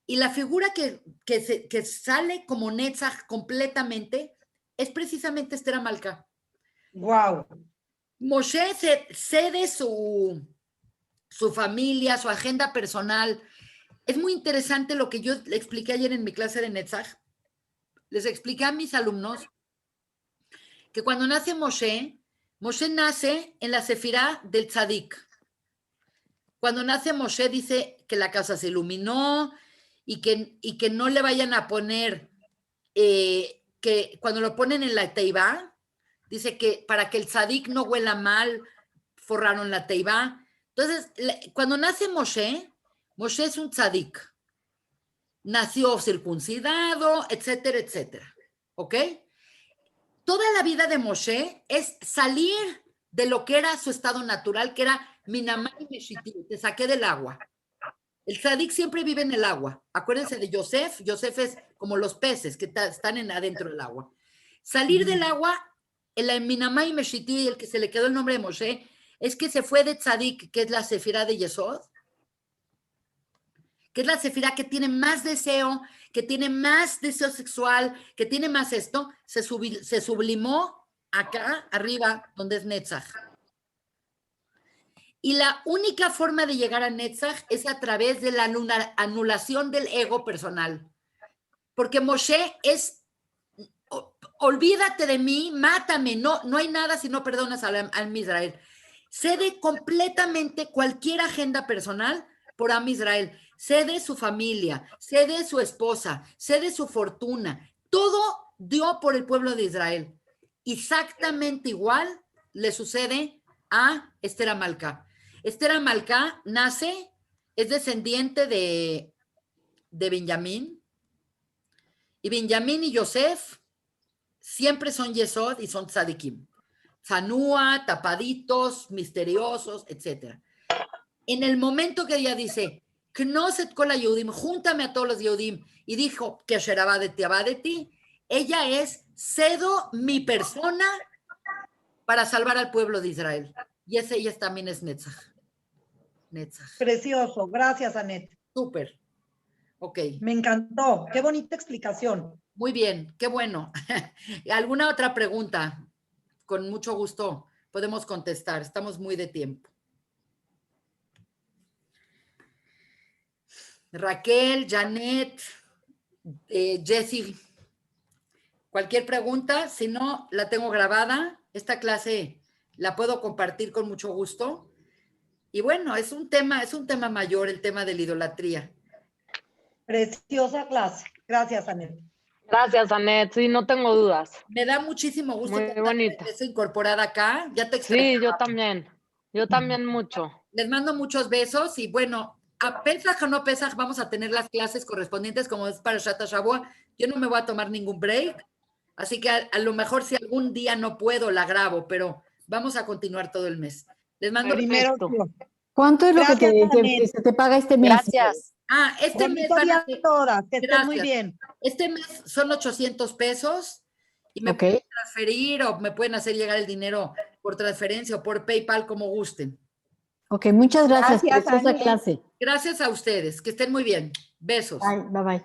Speaker 1: y la figura que sale como Netzach completamente es precisamente Esther Amalcá.
Speaker 2: Wow.
Speaker 1: Moshe cede su familia, su agenda personal. Es muy interesante lo que yo le expliqué ayer en mi clase de Netzach. Les expliqué a mis alumnos que cuando nace Moshe nace en la sefirá del Tzadik. Cuando nace Moshe dice que la casa se iluminó y que no le vayan a poner, que cuando lo ponen en la teibá, dice que para que el tzadik no huela mal, forraron la teibá. Entonces, cuando nace Moshe es un tzadik. Nació circuncidado, etcétera, etcétera. ¿Ok? Toda la vida de Moshe es salir de lo que era su estado natural, que era Minamai Meshiti, te saqué del agua. El tzadik siempre vive en el agua. Acuérdense de Yosef. Yosef es como los peces que están adentro del agua. Salir del agua, el Minamai Meshiti, el que se le quedó el nombre de Moshe, es que se fue de tzadik, que es la sefirá de Yesod, que es la sefirá que tiene más deseo, que tiene más deseo sexual, que tiene más esto, se sublimó acá arriba, donde es Netzach. Y la única forma de llegar a Netzach es a través de la anulación del ego personal. Porque Moshe es, olvídate de mí, mátame, no hay nada si no perdonas al Israel. Cede completamente cualquier agenda personal por Am Israel. Cede su familia, cede su esposa, cede su fortuna. Todo dio por el pueblo de Israel. Exactamente igual le sucede a Esther Amalcá. Esther Amalcá nace, es descendiente de Benjamín, y Benjamín y Yosef siempre son Yesod y son tzadikim. Zanúa, tapaditos, misteriosos, etc. En el momento que ella dice, Knosset kol Yehudim, júntame a todos los Yehudim, y dijo, Kesher abadeti abadeti, ella es, cedo mi persona para salvar al pueblo de Israel. Y ella también es Netzach.
Speaker 2: Precioso, gracias, Anet.
Speaker 1: Súper. Ok.
Speaker 2: Me encantó, qué bonita explicación.
Speaker 1: Muy bien, qué bueno. ¿Alguna otra pregunta? Con mucho gusto podemos contestar, estamos muy de tiempo. Raquel, Janet, Jessie, cualquier pregunta, si no, la tengo grabada. Esta clase la puedo compartir con mucho gusto. Y bueno, es un tema mayor, el tema de la idolatría.
Speaker 2: Preciosa clase. Gracias, Anet.
Speaker 4: Gracias, Anet. Sí, no tengo dudas.
Speaker 1: Me da muchísimo gusto
Speaker 4: Muy bonita.
Speaker 1: que estés incorporada acá. Ya te extrañaba.
Speaker 4: Sí, yo también. Yo también mucho.
Speaker 1: Les mando muchos besos y bueno, a Pesaj o no Pesaj vamos a tener las clases correspondientes como es para Shabbat Shabua. Yo no me voy a tomar ningún break, así que a lo mejor si algún día no puedo la grabo, pero vamos a continuar todo el mes. Les mando
Speaker 2: Primero.
Speaker 5: ¿Cuánto es lo que se te paga este mes?
Speaker 4: Gracias.
Speaker 1: Este mes
Speaker 2: van a ser todas, que estén muy bien.
Speaker 1: Este mes son 800 pesos y me pueden transferir o me pueden hacer llegar el dinero por transferencia o por PayPal como gusten.
Speaker 5: Ok, muchas gracias por esta clase.
Speaker 1: Gracias a ustedes, que estén muy bien. Besos.
Speaker 5: Bye, bye.